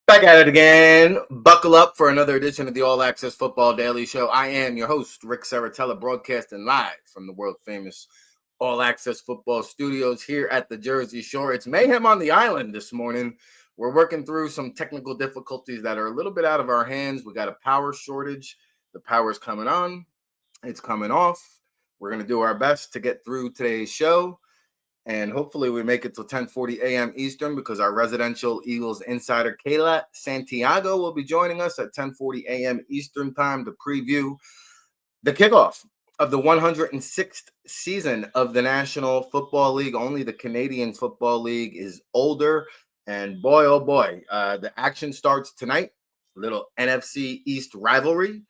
Back at it again. Buckle up for another edition of the All Access Football Daily Show. I am your host, Rick Saratella, broadcasting live from the world famous All Access Football Studios here at the Jersey Shore. It's mayhem on the island this morning. We're working through some technical difficulties that are a little bit out of our hands. We got a power shortage. The power's coming on, it's coming off. We're going to do our best to get through today's show. And hopefully we make it till 10:40 a.m. Eastern, because our residential Eagles insider Kayla Santiago will be joining us at 10:40 a.m. Eastern time to preview the kickoff of the 106th season of the National Football League. Only the Canadian Football League is older. And boy, oh boy, the action starts tonight. Little NFC East rivalry.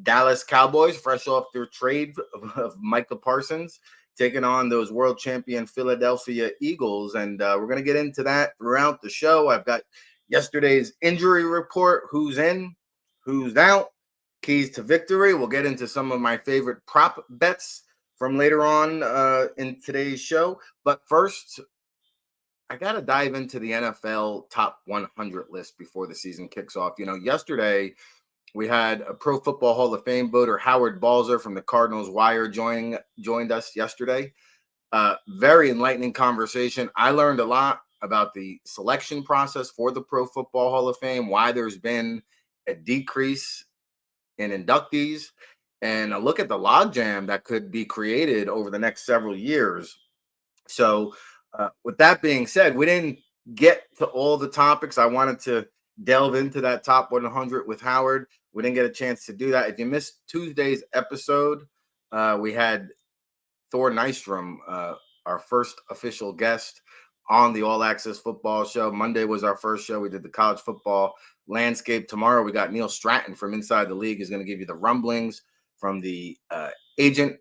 Dallas Cowboys, fresh off their trade of Micah Parsons, taking on those world champion Philadelphia Eagles. And we're going to get into that throughout the show. I've got yesterday's injury report, who's in, who's out, keys to victory. We'll get into some of my favorite prop bets from later on in today's show. But first, I got to dive into the NFL top 100 list before the season kicks off. You know, yesterday we had a Pro Football Hall of Fame voter, Howard Balzer from the Cardinals Wire, joined us yesterday. Very enlightening conversation. I learned a lot about the selection process for the Pro Football Hall of Fame, why there's been a decrease in inductees, and a look at the logjam that could be created over the next several years. So with that being said, we didn't get to all the topics. I wanted to delve into that top 100 with Howard. We didn't get a chance to do that. If you missed Tuesday's episode, we had Thor Nystrom, our first official guest on the All Access Football Show. Monday was our first show. We did the college football landscape. Tomorrow we got Neil Stratton from Inside the League, is going to give you the rumblings from the agent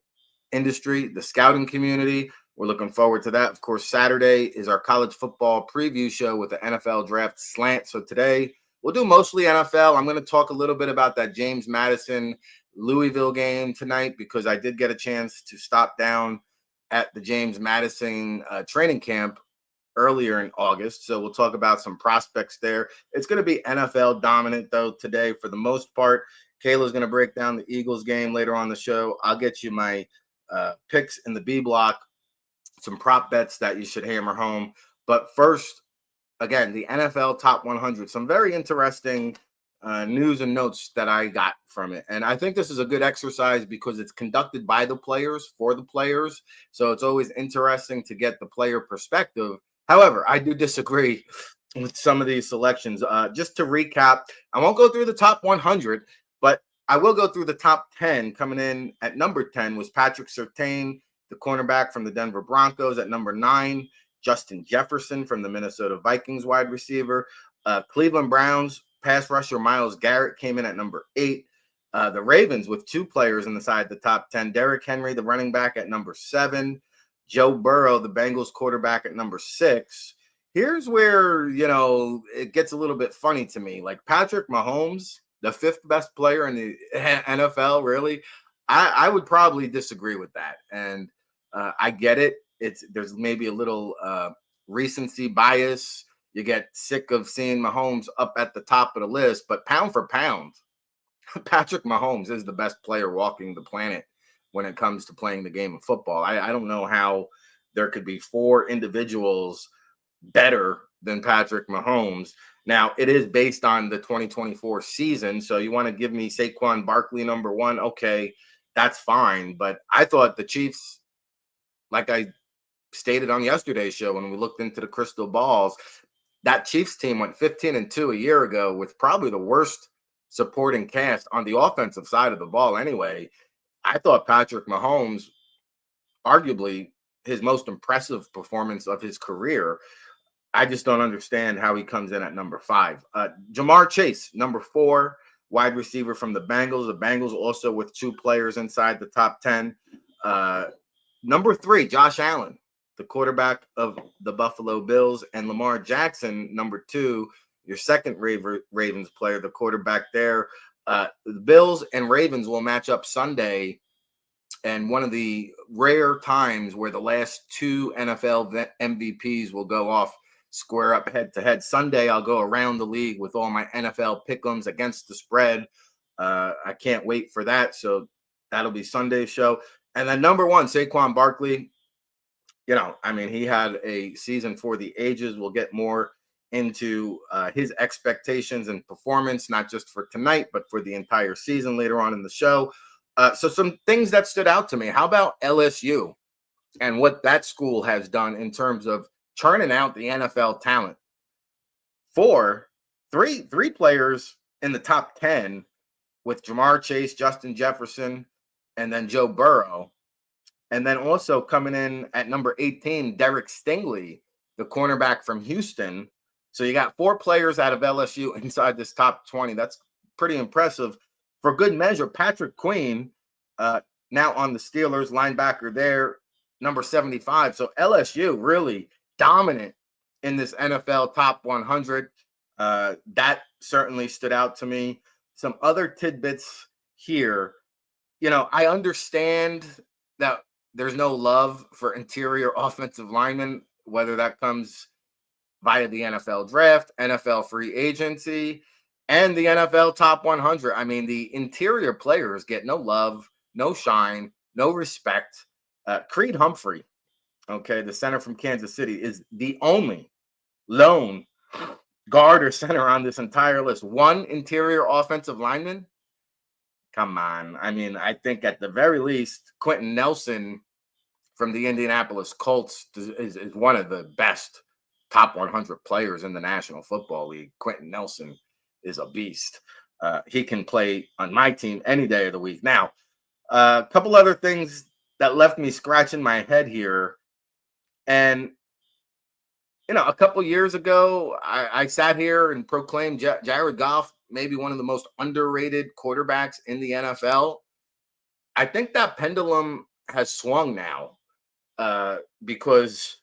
industry, the scouting community. We're looking forward to that. Of course, Saturday is our college football preview show with the NFL draft slant. So today we'll do mostly NFL. I'm going to talk a little bit about that James Madison Louisville game tonight, because I did get a chance to stop down at the James Madison training camp earlier in August. So we'll talk about some prospects there. It's going to be NFL dominant, though, today for the most part. Kayla's going to break down the Eagles game later on the show. I'll get you my picks in the B block, some prop bets that you should hammer home. But first, again, the NFL top 100, some very interesting news and notes that I got from it. And I think this is a good exercise because it's conducted by the players for the players. So it's always interesting to get the player perspective. However, I do disagree with some of these selections. Just to recap, I won't go through the top 100, but I will go through the top 10. Coming in at number 10 was Patrick Surtain, the cornerback from the Denver Broncos. At number 9, Justin Jefferson from the Minnesota Vikings, wide receiver. Cleveland Browns pass rusher Myles Garrett came in at number 8. The Ravens with 2 players inside the top 10. Derrick Henry, the running back, at number 7. Joe Burrow, the Bengals quarterback, at number 6. Here's where, it gets a little bit funny to me. Like Patrick Mahomes, the 5th best player in the NFL, really, I would probably disagree with that. And I get it. There's maybe a little recency bias. You get sick of seeing Mahomes up at the top of the list, but pound for pound, Patrick Mahomes is the best player walking the planet when it comes to playing the game of football. I don't know how there could be 4 individuals better than Patrick Mahomes. Now, it is based on the 2024 season, so you want to give me Saquon Barkley number 1, okay, that's fine. But I thought the Chiefs, like I stated on yesterday's show when we looked into the crystal balls, that Chiefs team went 15-2 a year ago with probably the worst supporting cast on the offensive side of the ball anyway. I thought Patrick Mahomes arguably his most impressive performance of his career. I just don't understand how he comes in at number 5. Jamar Chase, number 4, wide receiver from the Bengals. The Bengals also with 2 players inside the top 10. Number 3, Josh Allen, the quarterback of the Buffalo Bills, and Lamar Jackson, number 2, your second Ravens player, the quarterback there. The Bills and Ravens will match up Sunday, and one of the rare times where the last 2 NFL MVPs will go off square up head to head. Sunday, I'll go around the league with all my NFL pick'ems against the spread. I can't wait for that. So that'll be Sunday's show. And then number 1, Saquon Barkley. I mean, he had a season for the ages. We'll get more into his expectations and performance, not just for tonight, but for the entire season later on in the show. So some things that stood out to me. How about LSU and what that school has done in terms of churning out the NFL talent? Three players in the top 10 with Jamar Chase, Justin Jefferson, and then Joe Burrow. And then also coming in at number 18, Derek Stingley, the cornerback from Houston. So you got 4 players out of LSU inside this top 20. That's pretty impressive. For good measure, Patrick Queen, now on the Steelers, linebacker there, number 75. So LSU really dominant in this NFL top 100. That certainly stood out to me. Some other tidbits here. I understand that there's no love for interior offensive linemen, whether that comes via the NFL draft, NFL free agency, and the NFL top 100. I mean, the interior players get no love, no shine, no respect. Creed Humphrey, okay, the center from Kansas City, is the only lone guard or center on this entire list. 1 interior offensive lineman. Come on. I mean, I think at the very least, Quentin Nelson from the Indianapolis Colts is one of the best top 100 players in the National Football League. Quentin Nelson is a beast. He can play on my team any day of the week. Now, a couple other things that left me scratching my head here. And, a couple years ago, I sat here and proclaimed Jared Goff maybe one of the most underrated quarterbacks in the NFL. I think that pendulum has swung now, because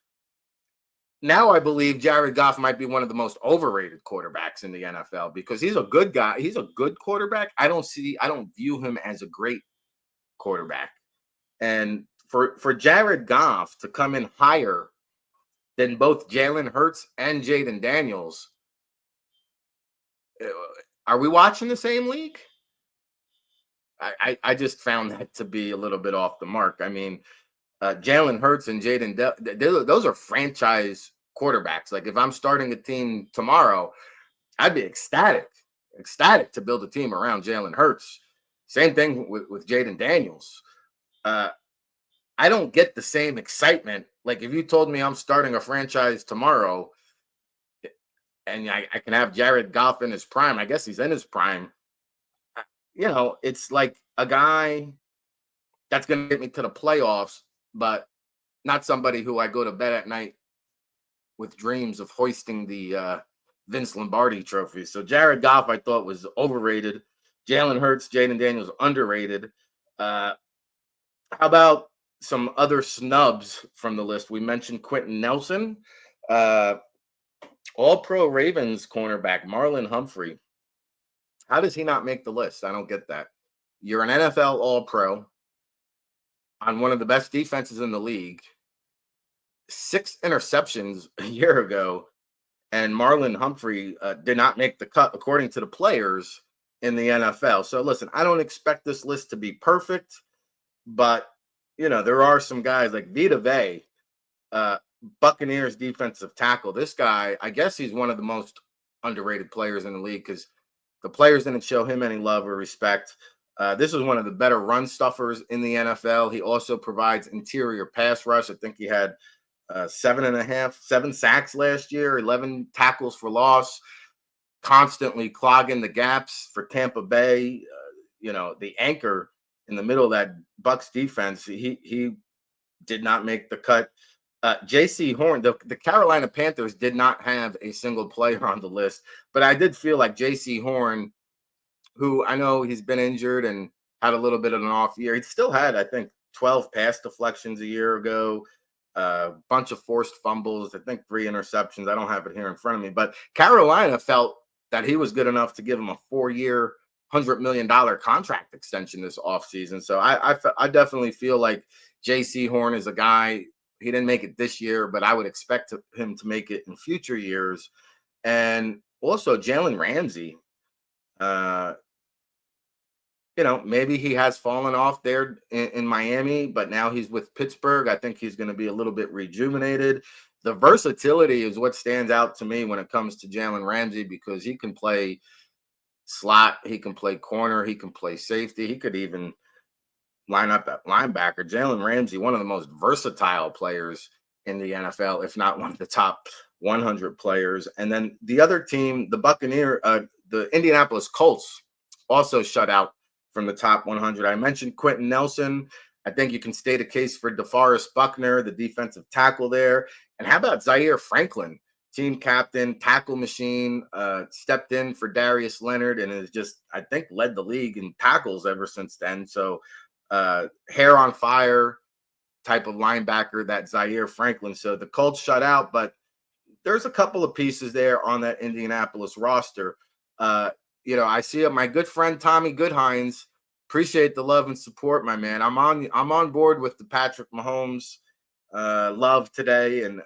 now I believe Jared Goff might be one of the most overrated quarterbacks in the NFL, because he's a good guy. He's a good quarterback. I don't view him as a great quarterback. And for Jared Goff to come in higher than both Jalen Hurts and Jaden Daniels, are we watching the same league? I just found that to be a little bit off the mark. I mean, Jalen Hurts and Jaden, those are franchise quarterbacks. Like, if I'm starting a team tomorrow, I'd be ecstatic to build a team around Jalen Hurts. Same thing with Jaden Daniels. I don't get the same excitement. Like, if you told me I'm starting a franchise tomorrow and I can have Jared Goff in his prime, I guess he's in his prime. It's like a guy that's going to get me to the playoffs, but not somebody who I go to bed at night with dreams of hoisting the Vince Lombardi trophy. So Jared Goff, I thought, was overrated. Jalen Hurts, Jaden Daniels, underrated. How about some other snubs from the list? We mentioned Quentin Nelson, All-Pro Ravens cornerback Marlon Humphrey. How does he not make the list? I don't get that. You're an NFL All-Pro on one of the best defenses in the league, 6 interceptions a year ago, and Marlon Humphrey did not make the cut according to the players in the NFL. So listen, I don't expect this list to be perfect, but there are some guys like Vita Vea, Buccaneers defensive tackle. This guy, I guess he's one of the most underrated players in the league because the players didn't show him any love or respect. This is one of the better run stuffers in the NFL. He also provides interior pass rush. I think he had 7 sacks last year, 11 tackles for loss, constantly clogging the gaps for Tampa Bay. The anchor in the middle of that Bucs defense, he did not make the cut. J.C. Horn, the Carolina Panthers did not have a single player on the list, but I did feel like J.C. Horn, who I know he's been injured and had a little bit of an off year. He still had, I think, 12 pass deflections a year ago, a bunch of forced fumbles, I think 3 interceptions. I don't have it here in front of me, but Carolina felt that he was good enough to give him a 4 year, $100 million contract extension this offseason. So I definitely feel like J.C. Horn is a guy. He didn't make it this year, but I would expect him to make it in future years. And also Jalen Ramsey. Uh, maybe he has fallen off there in Miami, but now he's with Pittsburgh. I think he's going to be a little bit rejuvenated. The versatility is what stands out to me when it comes to Jalen Ramsey, because he can play slot, he can play corner, he can play safety, he could even line up at linebacker. Jalen Ramsey, one of the most versatile players in the NFL, if not one of the top 100 players. And then the other team, the Indianapolis Colts, also shut out from the top 100. I mentioned Quentin Nelson. I think you can state a case for DeForest Buckner, the defensive tackle there. And how about Zaire Franklin, team captain, tackle machine, stepped in for Darius Leonard and has just, I think, led the league in tackles ever since then. So hair on fire type of linebacker, that Zaire Franklin. So the Colts shut out, but there's a couple of pieces there on that Indianapolis roster. I see my good friend Tommy Goodhines. Appreciate the love and support, my man. I'm on board with the Patrick Mahomes love today, and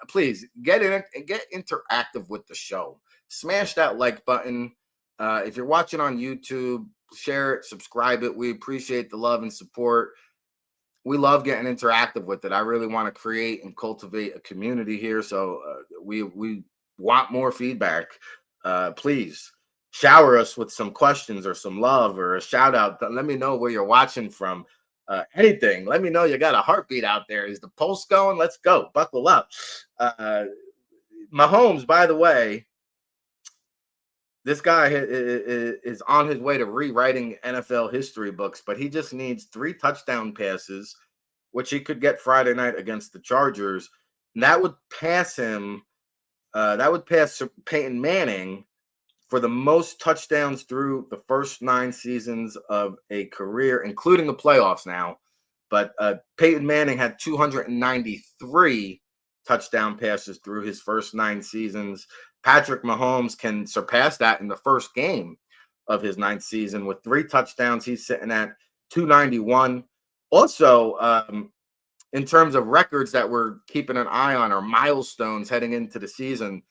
please get in and get interactive with the show. Smash that like button. If you're watching on YouTube, share it, subscribe it. We appreciate the love and support. We love getting interactive with it. I really want to create and cultivate a community here, so we want more feedback. Please shower us with some questions or some love or a shout out. Let me know where you're watching from. Anything. Let me know you got a heartbeat out there. Is the pulse going? Let's go. Buckle up. Mahomes, by the way, this guy is on his way to rewriting NFL history books, but he just needs 3 touchdown passes, which he could get Friday night against the Chargers. And that would pass him. That would pass Peyton Manning for the most touchdowns through the first 9 seasons of a career, including the playoffs now. But Peyton Manning had 293 touchdown passes through his first 9 seasons. Patrick Mahomes can surpass that in the first game of his 9th season with 3 touchdowns. He's sitting at 291. Also, in terms of records that we're keeping an eye on or milestones heading into the season,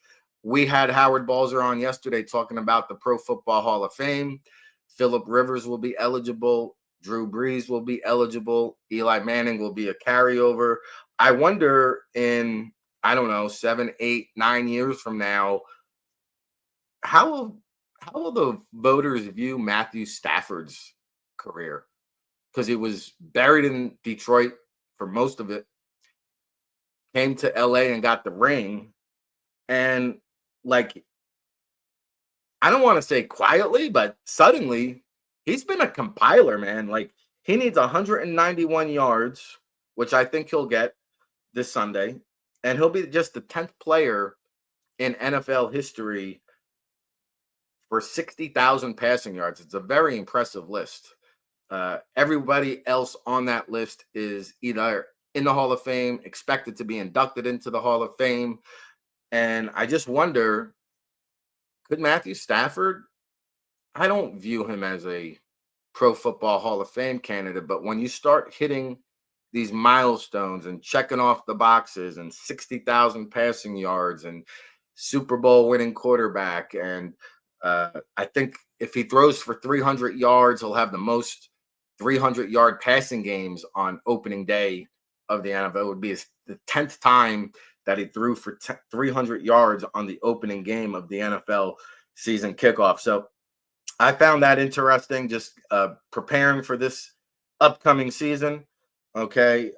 we had Howard Balzer on yesterday talking about the Pro Football Hall of Fame. Phillip Rivers will be eligible. Drew Brees will be eligible. Eli Manning will be a carryover. I wonder in, 7, 8, 9 years from now, how will the voters view Matthew Stafford's career? Because he was buried in Detroit for most of it, came to LA and got the ring. And I don't want to say quietly, but suddenly he's been a compiler, man. He needs 191 yards, which I think he'll get this Sunday. And he'll be just the 10th player in NFL history for 60,000 passing yards. It's a very impressive list. Everybody else on that list is either in the Hall of Fame, expected to be inducted into the Hall of Fame. And I just wonder, could Matthew Stafford, I don't view him as a Pro Football Hall of Fame candidate, but when you start hitting these milestones and checking off the boxes and 60,000 passing yards and Super Bowl winning quarterback, and I think if he throws for 300 yards, he'll have the most 300-yard passing games on opening day of the NFL. It would be the 10th time that he threw for 300 yards on the opening game of the NFL season kickoff. So I found that interesting, just preparing for this upcoming season. Okay.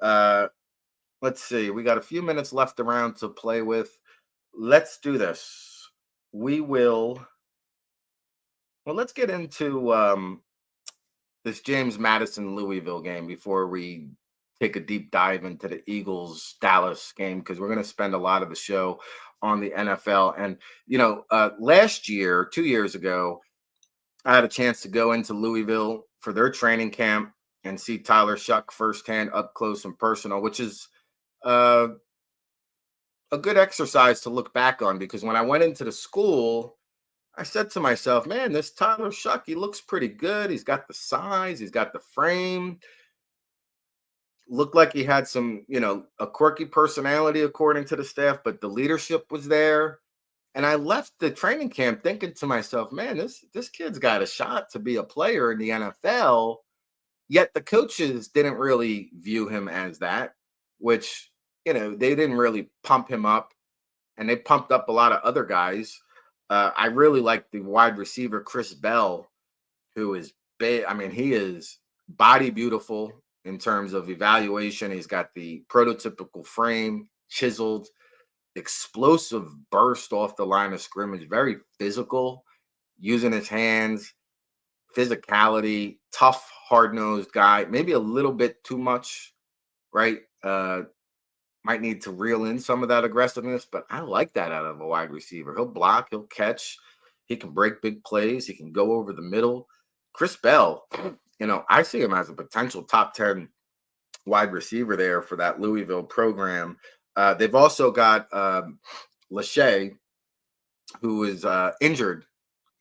Let's see. We got a few minutes left around to play with. Let's do this. Let's get into this James Madison Louisville game before we take a deep dive into the Eagles Dallas game because we're going to spend a lot of the show on the NFL. And, last year, 2 years ago, I had a chance to go into Louisville for their training camp and see Tyler Shuck firsthand, up close and personal, which is uh, a good exercise to look back on because when I went into the school, I said to myself, man, this Tyler Shuck, he looks pretty good. He's got the size, he's got the frame, looked like he had some, a quirky personality according to the staff, but the leadership was there. And I left the training camp thinking to myself, man, this kid's got a shot to be a player in the NFL. Yet the coaches didn't really view him as that, which, they didn't really pump him up, and they pumped up a lot of other guys. I really like the wide receiver, Chris Bell, who is big. I mean, he is body beautiful in terms of evaluation. He's got the prototypical frame, chiseled, explosive burst off the line of scrimmage, very physical, using his hands, physicality, tough, hard-nosed guy, maybe a little bit too much, right? Might need to reel in some of that aggressiveness, but I like that out of a wide receiver. He'll block, he'll catch, he can break big plays, he can go over the middle. Chris Bell, I see him as a potential top 10 wide receiver there for that Louisville program. They've also got Lachey, who is injured.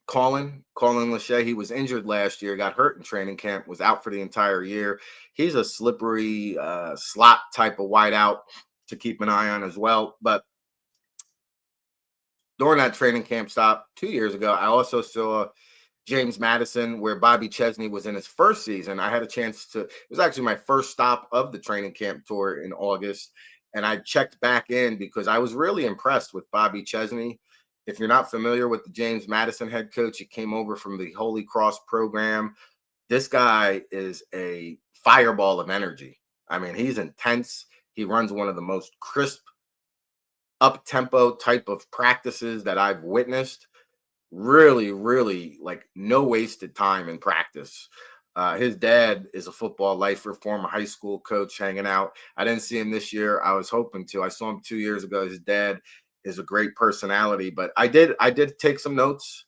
Colin Lachey, he was injured last year, got hurt in training camp, was out for the entire year. He's a slippery slot type of wideout to keep an eye on as well. But during that training camp stop 2 years ago, I also saw James Madison, where Bobby Chesney was in his first season. I had a chance it was actually my first stop of the training camp tour in August. And I checked back in because I was really impressed with Bobby Chesney. If you're not familiar with the James Madison head coach, he came over from the Holy Cross program. This guy is a fireball of energy. I mean, he's intense. He runs one of the most crisp, up-tempo type of practices that I've witnessed. Really, really, like, no wasted time in practice. His dad is a football lifer, former high school coach, hanging out. I didn't see him this year. I was hoping to. I saw him 2 years ago. His dad is a great personality, but I did take some notes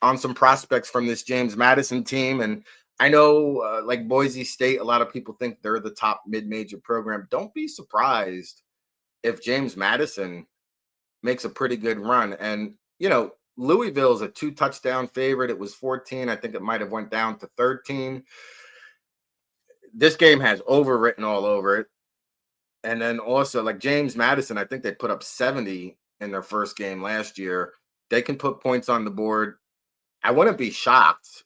on some prospects from this James Madison team. And I know, like Boise State, a lot of people think they're the top mid-major program. Don't be surprised if James Madison makes a pretty good run. And, Louisville is a 2-touchdown favorite. It was 14. I think it might have went down to 13. This game has overwritten all over it. And then also, like James Madison, I think they put up 70 in their first game last year. They can put points on the board. I wouldn't be shocked.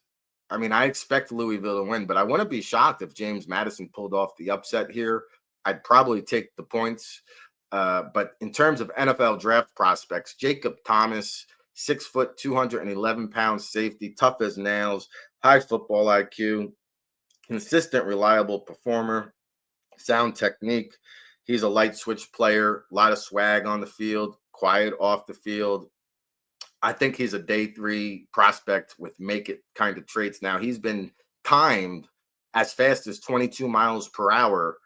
I mean, I expect Louisville to win, but I wouldn't be shocked if James Madison pulled off the upset here. I'd probably take the points. But in terms of NFL draft prospects, Jacob Thomas, 6 foot, 211 pounds safety, tough as nails, high football IQ, consistent, reliable performer, sound technique. He's a light switch player, a lot of swag on the field, quiet off the field. I think he's a day 3 prospect with make it kind of traits. Now, he's been timed as fast as 22 miles per hour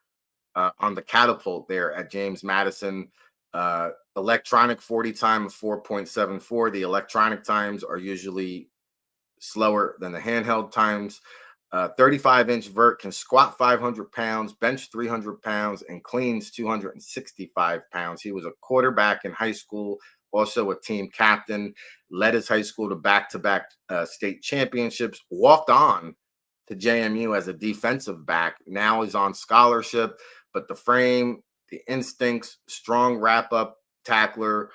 on the catapult there at James Madison. Electronic 40 time of 4.74. The electronic times are usually slower than the handheld times. 35-inch vert, can squat 500 pounds, bench 300 pounds, and cleans 265 pounds. He was a quarterback in high school, also a team captain, led his high school to back-to-back state championships, walked on to JMU as a defensive back. Now he's on scholarship, but the frame, the instincts, strong wrap-up tackler.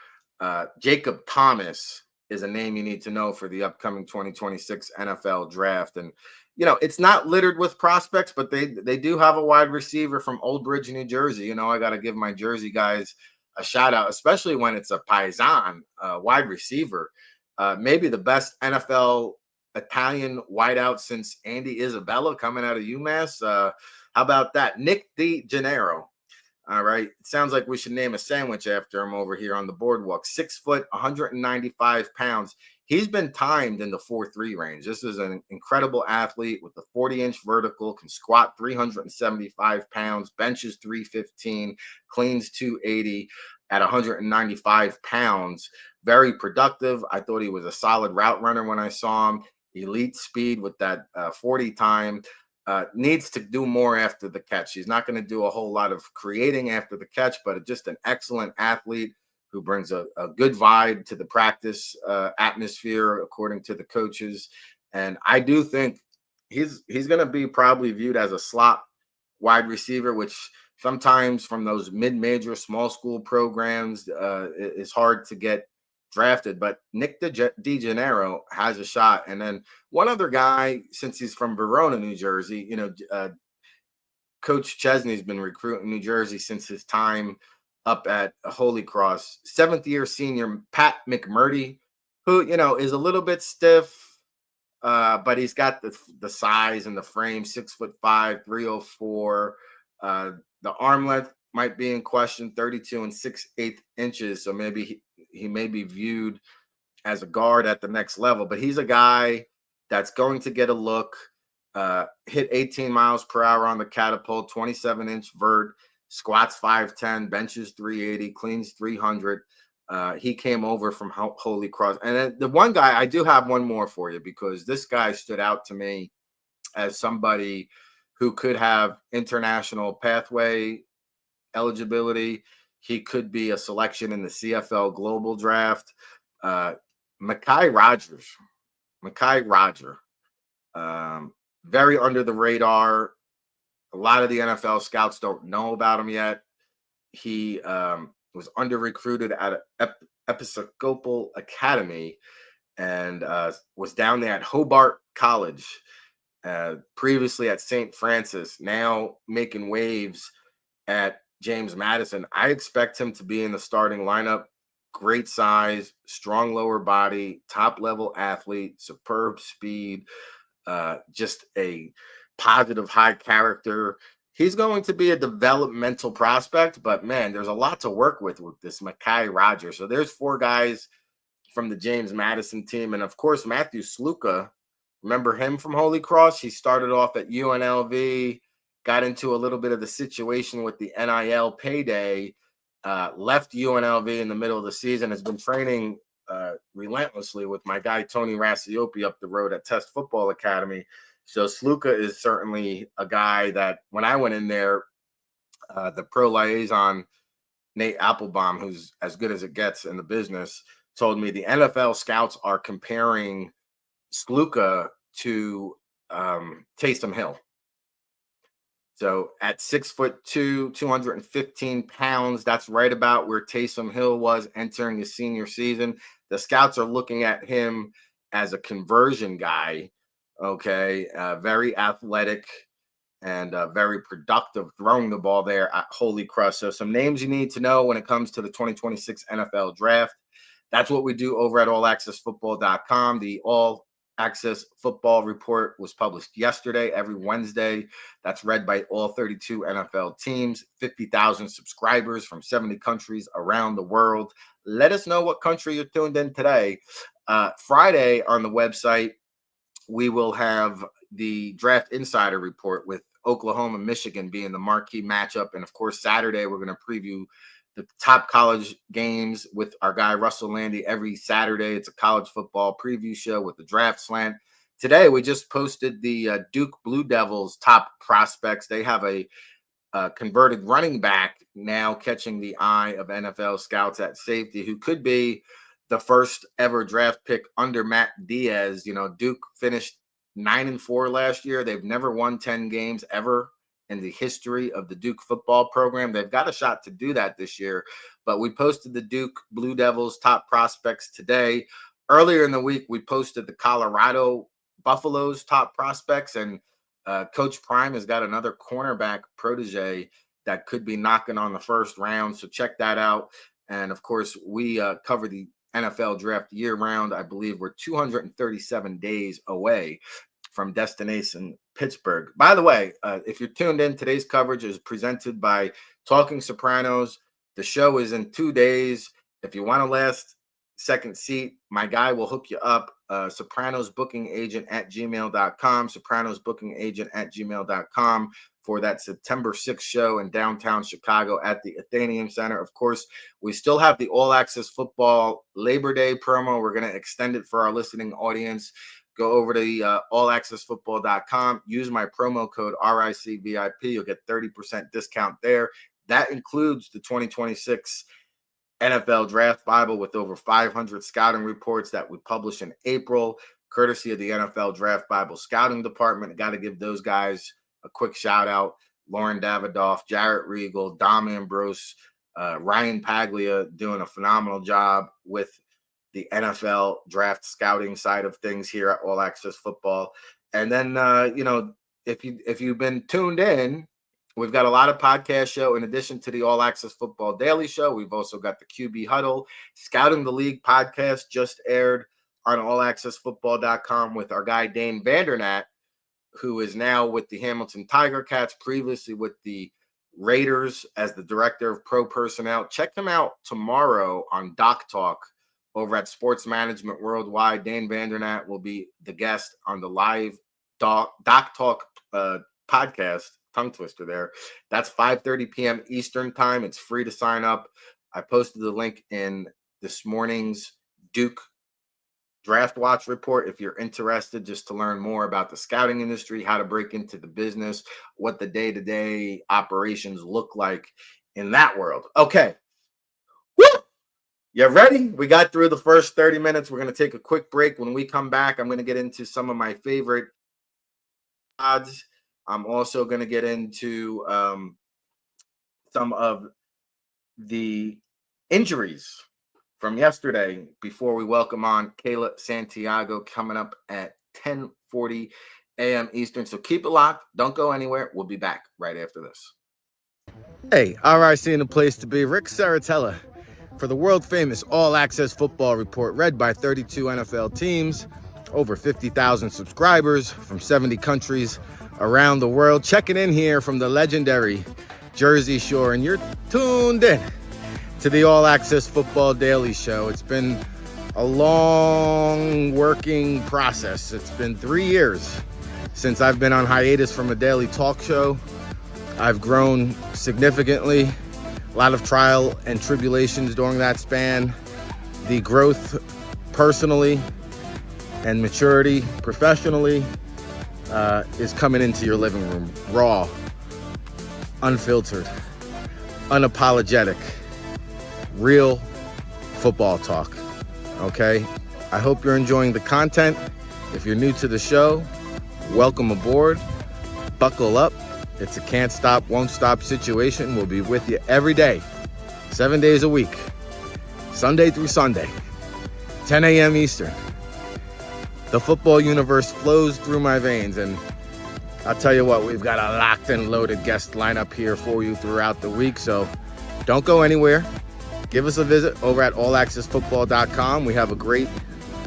Jacob Thomas is a name you need to know for the upcoming 2026 NFL draft. And, it's not littered with prospects, but they do have a wide receiver from Old Bridge, New Jersey. I got to give my Jersey guys a shout out, especially when it's a Paisan wide receiver. Maybe the best NFL Italian wideout since Andy Isabella coming out of UMass. How about that? Nick DeGennaro. All right. It sounds like we should name a sandwich after him over here on the boardwalk. 6 foot, 195 pounds. He's been timed in the 4.3 range. This is an incredible athlete with the 40-inch vertical, can squat 375 pounds, benches 315, cleans 280 at 195 pounds. Very productive. I thought he was a solid route runner when I saw him. Elite speed with that 40 time. Needs to do more after the catch. He's not going to do a whole lot of creating after the catch, but just an excellent athlete who brings a good vibe to the practice atmosphere, according to the coaches. And I do think he's going to be probably viewed as a slot wide receiver, which sometimes from those mid-major small school programs is hard to get drafted. But Nick DeGennaro has a shot. And then one other guy, since he's from Verona, New Jersey, Coach Chesney's been recruiting New Jersey since his time up at Holy Cross. 7th-year senior Pat McMurdy, who is a little bit stiff, but he's got the size and the frame. 6'5", 304. The arm length might be in question. 32 and 6/8 inches. So maybe he may be viewed as a guard at the next level. But he's a guy that's going to get a look. Hit 18 miles per hour on the catapult, 27-inch vert, squats 510, benches 380, cleans 300. He came over from Holy Cross. And then the one guy, I do have one more for you, because this guy stood out to me as somebody who could have international pathway eligibility. He could be a selection in the CFL Global Draft. Mekhi Roger. Very under the radar. A lot of the NFL scouts don't know about him yet. He was under recruited at Episcopal Academy and was down there at Hobart College, previously at St. Francis, now making waves at James Madison. I expect him to be in the starting lineup. Great size, strong lower body, top level athlete, superb speed, just a positive high character. He's going to be a developmental prospect, but man, there's a lot to work with this Mekhi Rogers. So there's 4 guys from the James Madison team. And of course, Matthew Sluka, remember him from Holy Cross? He started off at UNLV, got into a little bit of the situation with the NIL payday, left UNLV in the middle of the season, has been training relentlessly with my guy Tony Rasiopi up the road at Test Football Academy. So Sluka is certainly a guy that when I went in there, the pro liaison, Nate Applebaum, who's as good as it gets in the business, told me the NFL scouts are comparing Sluka to Taysom Hill. So at 6'2", 215 pounds, that's right about where Taysom Hill was entering his senior season. The scouts are looking at him as a conversion guy. Okay, very athletic and very productive throwing the ball there at Holy Cross. So some names you need to know when it comes to the 2026 NFL Draft. That's what we do over at allaccessfootball.com. The All Access Football Report was published yesterday, every Wednesday. That's read by all 32 NFL teams, 50,000 subscribers from 70 countries around the world. Let us know what country you're tuned in today. Friday on the website, we will have the Draft Insider Report with Oklahoma, Michigan being the marquee matchup. And of course, Saturday, we're going to preview the top college games with our guy, Russell Landy. Every Saturday, it's a college football preview show with the Draft Slant. Today, we just posted the Duke Blue Devils top prospects. They have a converted running back now catching the eye of NFL scouts at safety, who could be the first ever draft pick under Matt Diaz. Duke finished 9-4 last year. They've never won 10 games ever in the history of the Duke football program. They've got a shot to do that this year, but we posted the Duke Blue Devils top prospects today. Earlier in the week, we posted the Colorado Buffaloes top prospects, and Coach Prime has got another cornerback protege that could be knocking on the first round. So check that out. And of course, we cover the NFL draft year round. I believe we're 237 days away from destination Pittsburgh. By the way, if you're tuned in, today's coverage is presented by Talking Sopranos. The show is in 2 days. If you want to last second seat, my guy will hook you up. Sopranos booking agent at gmail.com, Sopranos booking agent at gmail.com for that September 6th show in downtown Chicago at the Athenaeum Center. Of course, we still have the All Access Football Labor Day promo. We're going to extend it for our listening audience. Go over to the allaccessfootball.com. Use my promo code RICVIP. You'll get 30% discount there. That includes the 2026 NFL Draft Bible with over 500 scouting reports that we publish in April, courtesy of the NFL Draft Bible Scouting Department. I got to give those guys a quick shout out. Lauren Davidoff, Jarrett Regal, Dom Ambrose, Ryan Paglia doing a phenomenal job with the NFL draft scouting side of things here at All Access Football. And then, if you've been tuned in, we've got a lot of podcast show. In addition to the All Access Football Daily Show, we've also got the QB Huddle. Scouting the League podcast just aired on allaccessfootball.com with our guy Dane Vandernat, who is now with the Hamilton Tiger Cats, previously with the Raiders as the director of pro personnel. Check him out tomorrow on Doc Talk over at Sports Management Worldwide. Dane Vandernat will be the guest on the live Doc Talk podcast. Tongue twister there. That's 5:30 p.m. Eastern time. It's free to sign up. I posted the link in this morning's Duke Draft Watch report if you're interested, just to learn more about the scouting industry, how to break into the business, what the day-to-day operations look like in that world. Okay. Woo! You ready? We got through the first 30 minutes. We're going to take a quick break. When we come back, I'm going to get into some of my favorite odds. I'm also going to get into some of the injuries from yesterday before we welcome on Kayla Santiago coming up at 10:40 a.m. Eastern. So keep it locked. Don't go anywhere. We'll be back right after this. Hey, RIC in the place to be. Rick Saratella for the world-famous All Access Football Report, read by 32 NFL teams, over 50,000 subscribers from 70 countries around the world. Checking in here from the legendary Jersey Shore, and you're tuned in to the All Access Football Daily Show. It's been a long working process. It's been 3 years since I've been on hiatus from a daily talk show. I've grown significantly, a lot of trial and tribulations during that span. The growth personally and maturity professionally is coming into your living room, raw, unfiltered, unapologetic, real football talk. Okay, I hope you're enjoying the content. If you're new to the show, welcome aboard. Buckle up. It's a can't stop, won't stop situation. We'll be with you every day, 7 days a week, Sunday through Sunday, 10 a.m. Eastern. The football universe flows through my veins, and I'll tell you what, we've got a locked and loaded guest lineup here for you throughout the week, so don't go anywhere. Give us a visit over at allaccessfootball.com. We have a great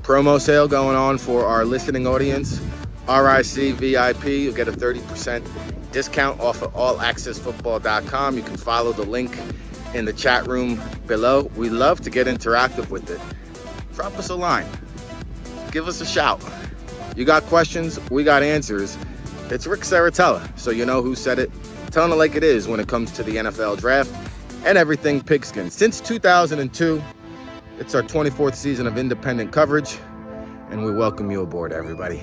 promo sale going on for our listening audience, RIC VIP. You'll get a 30% discount off of allaccessfootball.com. You can follow the link in the chat room below. We love to get interactive with it. Drop us a line. Give us a shout. You got questions, we got answers. It's Rick Saratella, so you know who said it. Telling it like it is when it comes to the NFL draft and everything pigskin. Since 2002, it's our 24th season of independent coverage, and we welcome you aboard, everybody.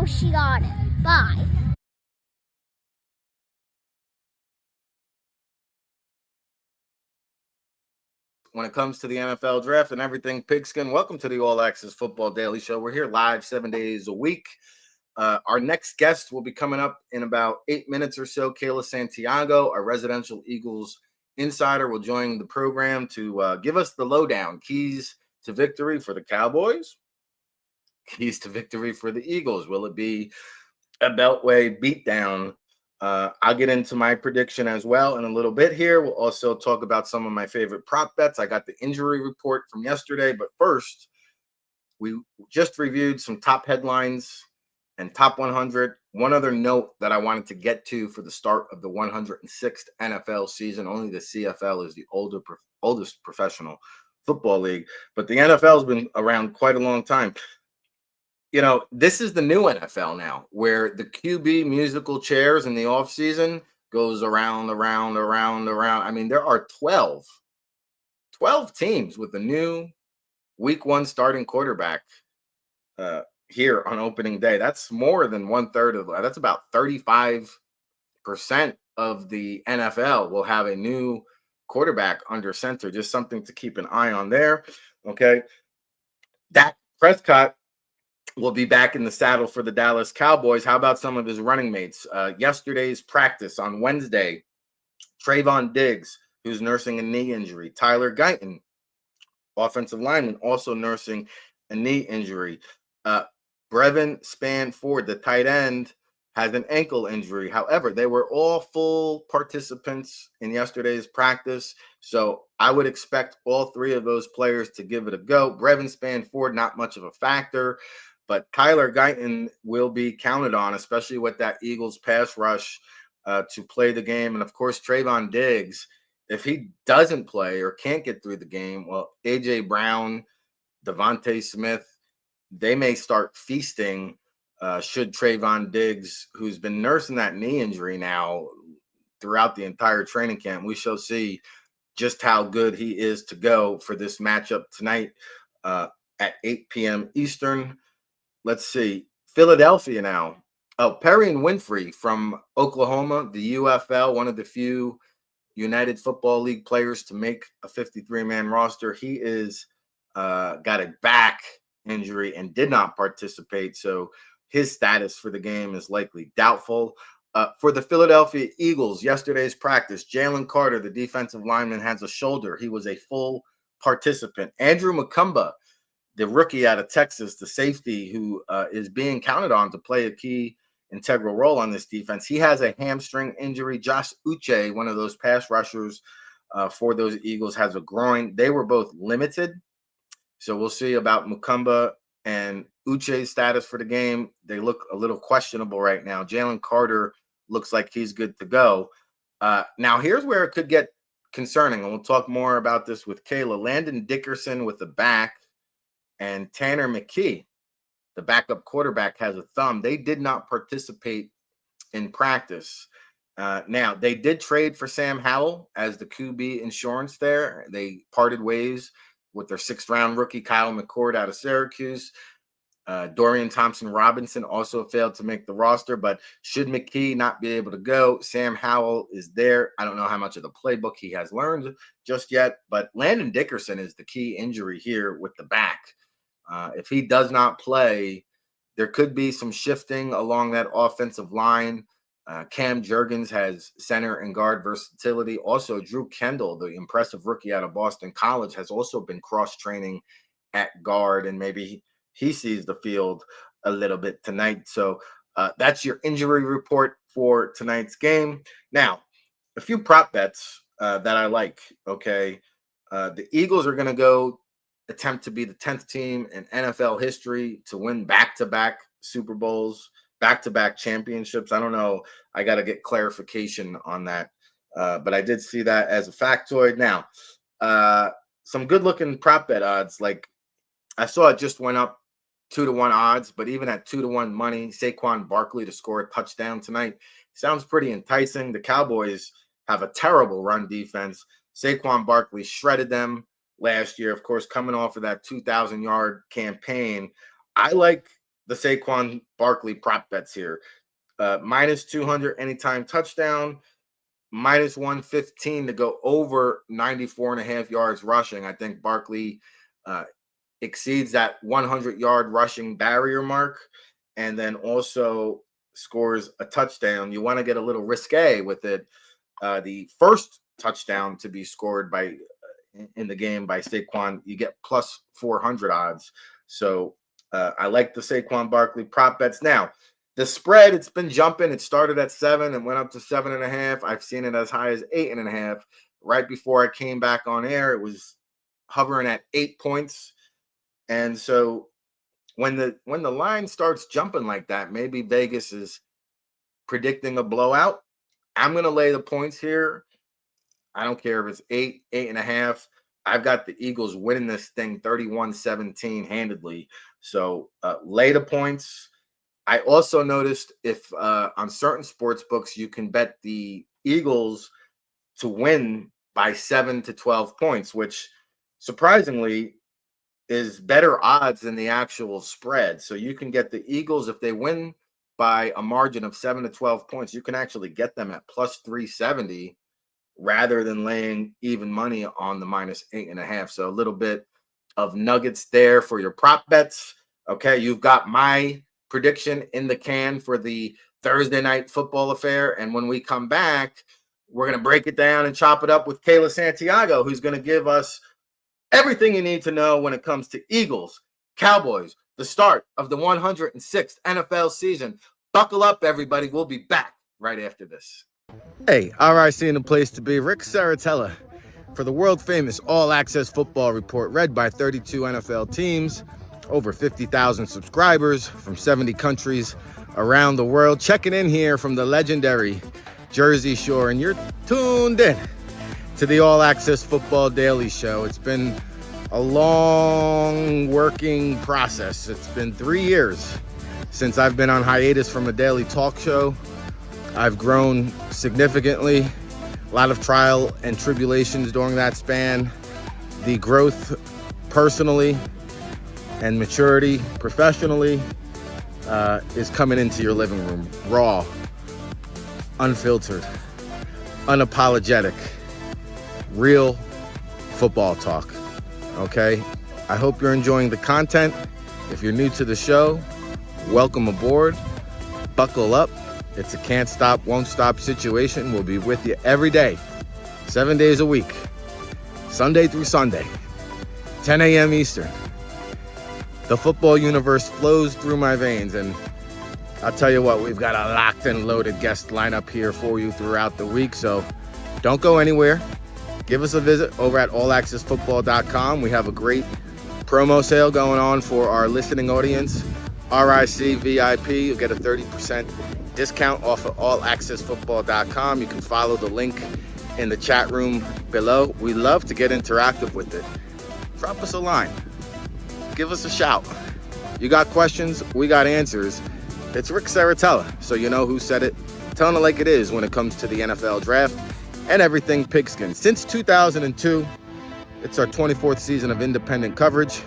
She got it. Bye. when it comes to the NFL draft and everything pigskin. Welcome to the All Access Football Daily Show. We're here live 7 days a week. Our next guest will be coming up in about 8 minutes or so. Kayla Santiago, our residential Eagles insider, will join the program to give us the lowdown. Keys to victory for the Cowboys, keys to victory for the Eagles. Will it be a Beltway beatdown? I'll get into my prediction as well in a little bit here. We'll also talk about some of my favorite prop bets. I got the injury report from yesterday, but first, we just reviewed some top headlines and top 100. One other note that I wanted to get to for the start of the 106th NFL season. Only the CFL is the oldest professional football league, but the NFL has been around quite a long time. You know, this is the new NFL now, where the QB musical chairs in the offseason goes around. I mean, there are 12 teams with a new week one starting quarterback here on opening day. That's more than 1/3 of that's about 35% of the NFL will have a new quarterback under center. Just something to keep an eye on there. Okay. Dak Prescott will be back in the saddle for the Dallas Cowboys. How about some of his running mates? Yesterday's practice on Wednesday, Trayvon Diggs, who's nursing a knee injury. Tyler Guyton, offensive lineman, also nursing a knee injury. Brevin Spann-Ford, the tight end, has an ankle injury. However, they were all full participants in yesterday's practice, so I would expect all three of those players to give it a go. Brevin Spann-Ford, not much of a factor, but Tyler Guyton will be counted on, especially with that Eagles pass rush to play the game. And, of course, Trayvon Diggs, if he doesn't play or can't get through the game, well, A.J. Brown, Devontae Smith, they may start feasting should Trayvon Diggs, who's been nursing that knee injury now throughout the entire training camp. We shall see just how good he is to go for this matchup tonight at 8 p.m. Eastern. Let's see. Philadelphia now. Oh, Perry and Winfrey from Oklahoma, the UFL, one of the few United Football League players to make a 53-man roster. He is got a back injury and did not participate, so his status for the game is likely doubtful. For the Philadelphia Eagles, yesterday's practice, Jalen Carter, the defensive lineman, has a shoulder. He was a full participant. Andrew Mukumba, the rookie out of Texas, the safety who is being counted on to play a key integral role on this defense, he has a hamstring injury. Josh Uche, one of those pass rushers for those Eagles, has a groin. They were both limited, so we'll see about Mukumba and Uche's status for the game. They look a little questionable right now. Jalen Carter looks like he's good to go. Now, here's where it could get concerning, and we'll talk more about this with Kayla. Landon Dickerson with the back and Tanner McKee, the backup quarterback, has a thumb. They did not participate in practice. Now, they did trade for Sam Howell as the QB insurance there. They parted ways with their 6th-round rookie Kyle McCord out of Syracuse. Dorian Thompson-Robinson also failed to make the roster, but should McKee not be able to go, Sam Howell is there. I don't know how much of the playbook he has learned just yet, but Landon Dickerson is the key injury here with the back. If he does not play, there could be some shifting along that offensive line. Cam Jurgens has center and guard versatility. Also, Drew Kendall, the impressive rookie out of Boston College, has also been cross-training at guard, and maybe he sees the field a little bit tonight. So that's your injury report for tonight's game. Now, a few prop bets that I like, okay? The Eagles are going to go attempt to be the 10th team in NFL history to win back-to-back Super Bowls, back-to-back championships. I don't know. I got to get clarification on that. But I did see that as a factoid. Now, some good-looking prop bet odds. Like, I saw it just went up 2-1 odds, but even at 2-1 money, Saquon Barkley to score a touchdown tonight sounds pretty enticing. The Cowboys have a terrible run defense. Saquon Barkley shredded them last year, of course, coming off of that 2,000-yard campaign. I like the Saquon Barkley prop bets here. -200 anytime touchdown. minus 115 to go over 94.5 yards rushing. I think Barkley exceeds that 100-yard rushing barrier mark and then also scores a touchdown. You want to get a little risque with it. The first touchdown to be scored by in the game by Saquon, you get plus 400 odds. So I like the Saquon Barkley prop bets. Now, the spread, it's been jumping. It started at 7 and went up to 7.5. I've seen it as high as 8.5. Right before I came back on air, it was hovering at 8 points. And so when the line starts jumping like that, maybe Vegas is predicting a blowout. I'm going to lay the points here. I don't care if it's 8, 8.5. I've got the Eagles winning this thing 31-17 handedly. So lay the points. I also noticed if on certain sports books, you can bet the Eagles to win by 7 to 12 points, which surprisingly is better odds than the actual spread. So you can get the Eagles, if they win by a margin of 7 to 12 points, you can actually get them at plus 370 rather than laying even money on the minus 8.5. So a little bit of nuggets there for your prop bets. Okay, you've got my prediction in the can for the Thursday night football affair. And when we come back, we're going to break it down and chop it up with Kayla Santiago, who's going to give us everything you need to know when it comes to Eagles, Cowboys, the start of the 106th NFL season. Buckle up, everybody. We'll be back right after this. Hey, RIC in the place to be. Rick Saratella for the world-famous All Access Football Report, read by 32 NFL teams, over 50,000 subscribers from 70 countries around the world. Checking in here from the legendary Jersey Shore, and you're tuned in to the All Access Football Daily Show. It's been a long working process. It's been 3 years since I've been on hiatus from a daily talk show. I've grown significantly, a lot of trial and tribulations during that span. The growth personally and maturity professionally is coming into your living room, raw, unfiltered, unapologetic, real football talk. Okay, I hope you're enjoying the content. If you're new to the show, welcome aboard. Buckle up. It's a can't stop, won't stop situation. We'll be with you every day, 7 days a week, Sunday through Sunday, 10 a.m. Eastern. The football universe flows through my veins, and I'll tell you what, we've got a locked and loaded guest lineup here for you throughout the week, so don't go anywhere. Give us a visit over at allaccessfootball.com. We have a great promo sale going on for our listening audience. RIC VIP, you'll get a 30% discount off of allaccessfootball.com. You can follow the link in the chat room below. We love to get interactive with it. Drop us a line. Give us a shout. You got questions, we got answers. It's Rick Saratella, so you know who said it. Telling it like it is when it comes to the NFL draft and everything pigskin. Since 2002, it's our 24th season of independent coverage,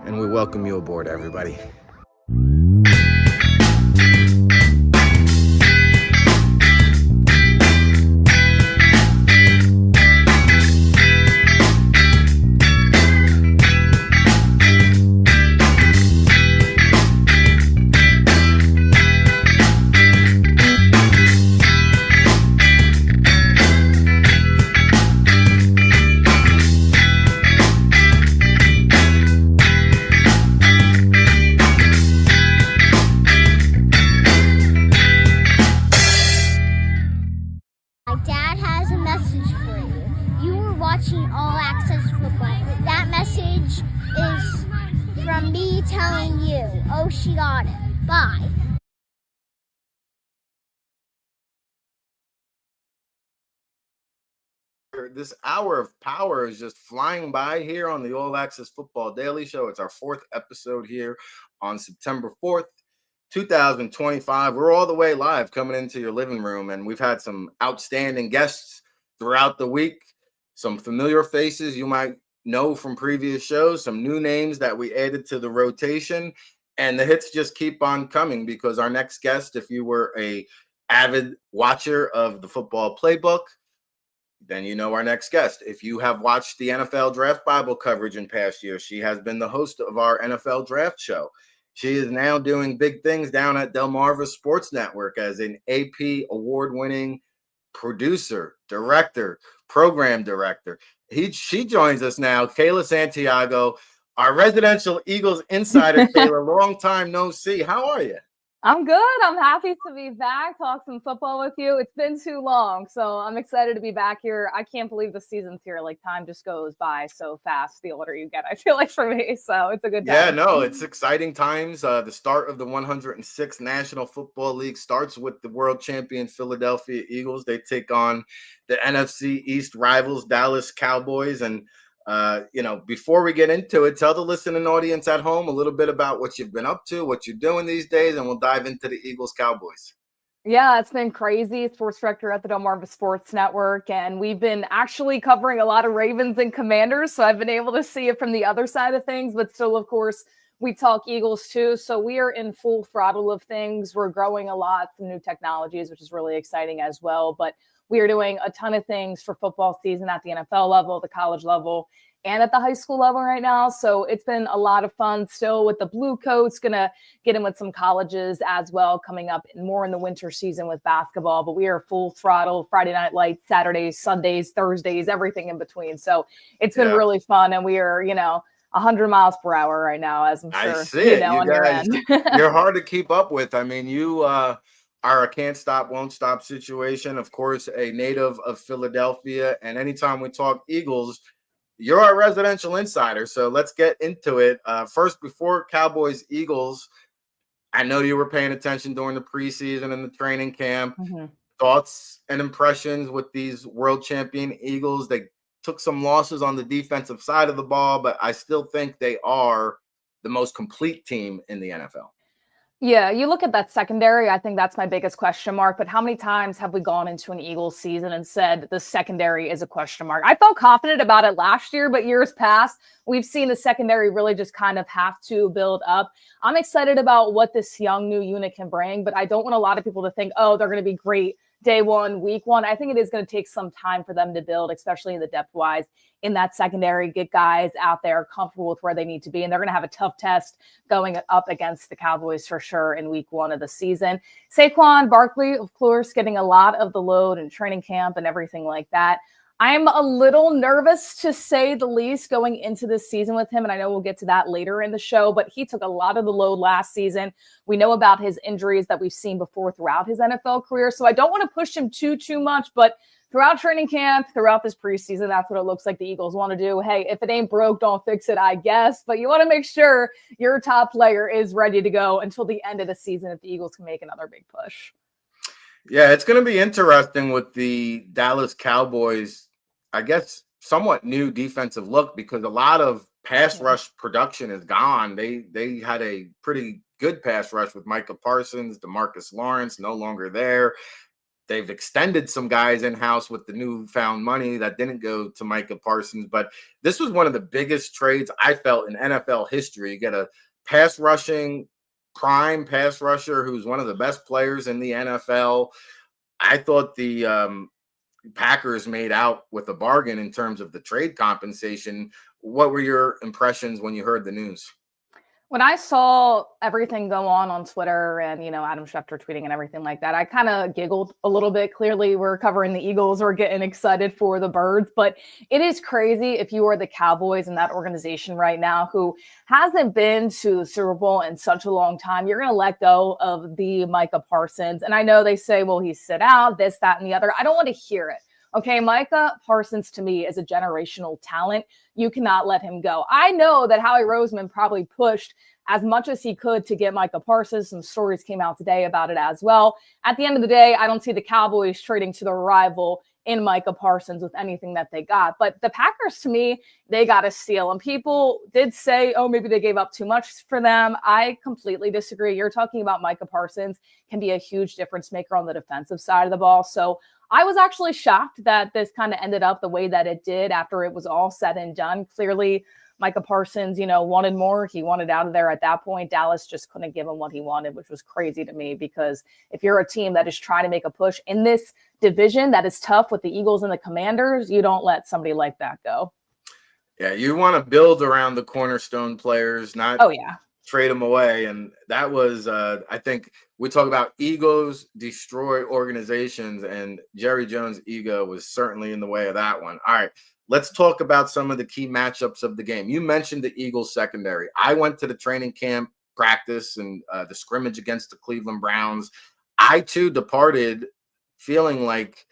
and we welcome you aboard, everybody. My dad has a message for you. You were watching All Access Football. That message is from me telling you. Oh, she got it. Bye. This hour of power is just flying by here on the All Access Football Daily Show. It's our 4th episode here on September 4th, 2025. We're all the way live coming into your living room, and we've had some outstanding guests throughout the week. Some familiar faces you might know from previous shows, some new names that we added to the rotation, and the hits just keep on coming because our next guest, if you were a avid watcher of the football playbook, then you know our next guest. If you have watched the NFL Draft Bible coverage in past years, she has been the host of our NFL Draft Show. She is now doing big things down at Delmarva Sports Network as an AP award-winning producer, director, program director. She joins us now, Kayla Santiago, our residential Eagles insider. Kayla, long time no see. How are you? I'm good. I'm happy to be back, talk some football with you. It's been too long, so I'm excited to be back here. I can't believe the season's here. Like, time just goes by so fast the older you get, I feel like, for me. So it's a good time. Yeah, no, it's exciting times. The start of the 106th National Football League starts with the world champion Philadelphia Eagles. They take on the NFC East rivals, Dallas Cowboys. And before we get into it, tell the listening audience at home a little bit about what you've been up to, what you're doing these days, and we'll dive into the Eagles Cowboys. Yeah, it's been crazy. Sports director at the Delmarva Sports Network, and we've been actually covering a lot of Ravens and Commanders, so I've been able to see it from the other side of things, but still, of course, we talk Eagles too, so we are in full throttle of things. We're growing a lot, some new technologies, which is really exciting as well, but we are doing a ton of things for football season at the NFL level, the college level, and at the high school level right now. So it's been a lot of fun still with the Blue Coats. Going to get in with some colleges as well coming up more in the winter season with basketball. But we are full throttle, Friday Night Lights, Saturdays, Sundays, Thursdays, everything in between. So it's been really fun. And we are, 100 miles per hour right now, as I'm sure I see it. on your end. You're hard to keep up with. I mean, you are a can't stop, won't stop situation. Of course, a native of Philadelphia. And anytime we talk Eagles, you're our residential insider. So let's get into it. First, before Cowboys Eagles, I know you were paying attention during the preseason and the training camp. Mm-hmm. Thoughts and impressions with these world champion Eagles. They took some losses on the defensive side of the ball, but I still think they are the most complete team in the NFL. Yeah, you look at that secondary, I think that's my biggest question mark. But how many times have we gone into an Eagles season and said the secondary is a question mark? I felt confident about it last year, but years past, we've seen the secondary really just kind of have to build up. I'm excited about what this young new unit can bring, but I don't want a lot of people to think, oh, they're going to be great day one, week one. I think it is going to take some time for them to build, especially in the depth-wise in that secondary, get guys out there comfortable with where they need to be. And they're going to have a tough test going up against the Cowboys for sure in week one of the season. Saquon Barkley, of course, getting a lot of the load in training camp and everything like that. I'm a little nervous, to say the least, going into this season with him. And I know we'll get to that later in the show, but he took a lot of the load last season. We know about his injuries that we've seen before throughout his NFL career. So I don't want to push him too much, but throughout training camp, throughout this preseason, that's what it looks like the Eagles want to do. Hey, if it ain't broke, don't fix it, I guess. But you want to make sure your top player is ready to go until the end of the season if the Eagles can make another big push. Yeah, it's going to be interesting with the Dallas Cowboys, I guess, somewhat new defensive look, because a lot of pass rush production is gone. They had a pretty good pass rush with Micah Parsons, DeMarcus Lawrence, no longer there. They've extended some guys in-house with the newfound money that didn't go to Micah Parsons. But this was one of the biggest trades I felt in NFL history. You get a prime pass rusher who's one of the best players in the NFL. I thought the Packers made out with a bargain in terms of the trade compensation. What were your impressions when you heard the news? When I saw everything go on Twitter and, Adam Schefter tweeting and everything like that, I kind of giggled a little bit. Clearly, we're covering the Eagles. We're getting excited for the Birds. But it is crazy if you are the Cowboys in that organization right now who hasn't been to the Super Bowl in such a long time. You're going to let go of the Micah Parsons. And I know they say, well, he's sit out, this, that, and the other. I don't want to hear it. Okay, Micah Parsons to me is a generational talent. You cannot let him go. I know that Howie Roseman probably pushed as much as he could to get Micah Parsons. Some stories came out today about it as well. At the end of the day, I don't see the Cowboys trading to their rival in Micah Parsons with anything that they got. But the Packers, to me, they got a steal. And people did say, oh, maybe they gave up too much for them. I completely disagree. You're talking about Micah Parsons can be a huge difference maker on the defensive side of the ball. So I was actually shocked that this kind of ended up the way that it did after it was all said and done. Clearly, Micah Parsons, wanted more. He wanted out of there at that point. Dallas just couldn't give him what he wanted, which was crazy to me, because if you're a team that is trying to make a push in this division that is tough with the Eagles and the Commanders, you don't let somebody like that go. Yeah, you want to build around the cornerstone players, not trade them away. And that was, I think, we talk about egos destroy organizations, and Jerry Jones' ego was certainly in the way of that one. All right, let's talk about some of the key matchups of the game. You mentioned the Eagles secondary. I went to the training camp practice and the scrimmage against the Cleveland Browns. I, too, departed feeling like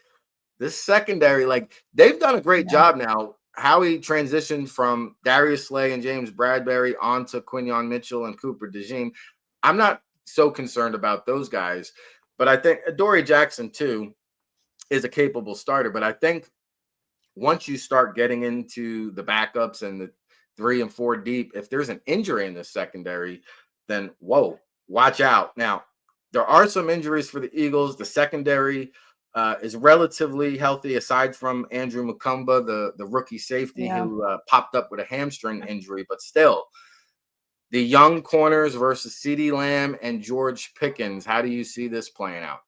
this secondary, like, they've done a great job now. Howie transitioned from Darius Slay and James Bradbury onto Quinyon Mitchell and Cooper DeJean. I'm not so concerned about those guys, but I think Adoree Jackson, too, is a capable starter. But I think once you start getting into the backups and the 3 and 4 deep, if there's an injury in the secondary, then whoa, watch out. Now, there are some injuries for the Eagles. The secondary is relatively healthy, aside from Andrew Mukumba, the rookie safety who popped up with a hamstring injury. But still, the young corners versus CeeDee Lamb and George Pickens. How do you see this playing out?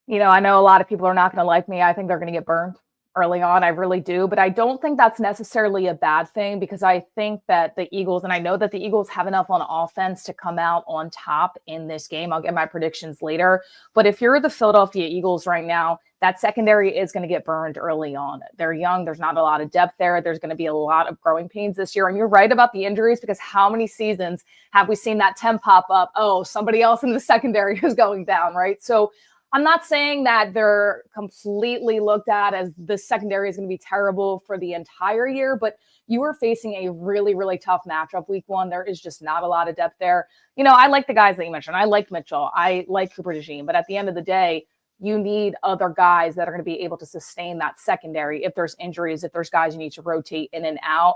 I know a lot of people are not going to like me. I think they're going to get burned early on. I really do. But I don't think that's necessarily a bad thing, because I think that the Eagles, and I know that the Eagles have enough on offense to come out on top in this game. I'll get my predictions later. But if you're the Philadelphia Eagles right now, that secondary is going to get burned early on. They're young. There's not a lot of depth there. There's going to be a lot of growing pains this year. And you're right about the injuries, because how many seasons have we seen that 10 pop up? Oh, somebody else in the secondary is going down, right? So I'm not saying that they're completely looked at as the secondary is going to be terrible for the entire year, but you are facing a really, really tough matchup week one. There is just not a lot of depth there. I like the guys that you mentioned. I like Mitchell. I like Cooper DeJean. But at the end of the day, you need other guys that are going to be able to sustain that secondary. If there's injuries, if there's guys you need to rotate in and out,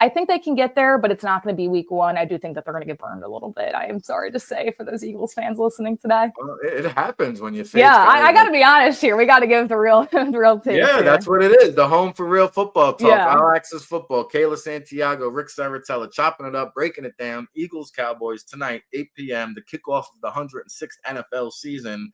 I think they can get there, but it's not going to be week one. I do think that they're going to get burned a little bit. I am sorry to say for those Eagles fans listening today. Well, it happens when you face. I got to be honest here. We got to give the real tape. Yeah, that's what it is. The home for real football talk. Yeah. All Access Football. Kayla Santiago, Rick Saratella, chopping it up, breaking it down. Eagles Cowboys tonight, 8 p.m. The kickoff of the 106th NFL season.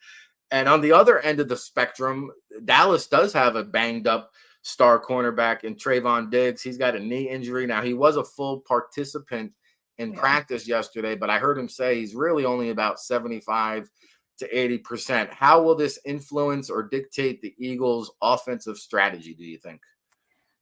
And on the other end of the spectrum, Dallas does have a banged up star cornerback in Trayvon Diggs. He's got a knee injury. Now, he was a full participant in practice yesterday, but I heard him say he's really only about 75 to 80%. How will this influence or dictate the Eagles' offensive strategy, do you think?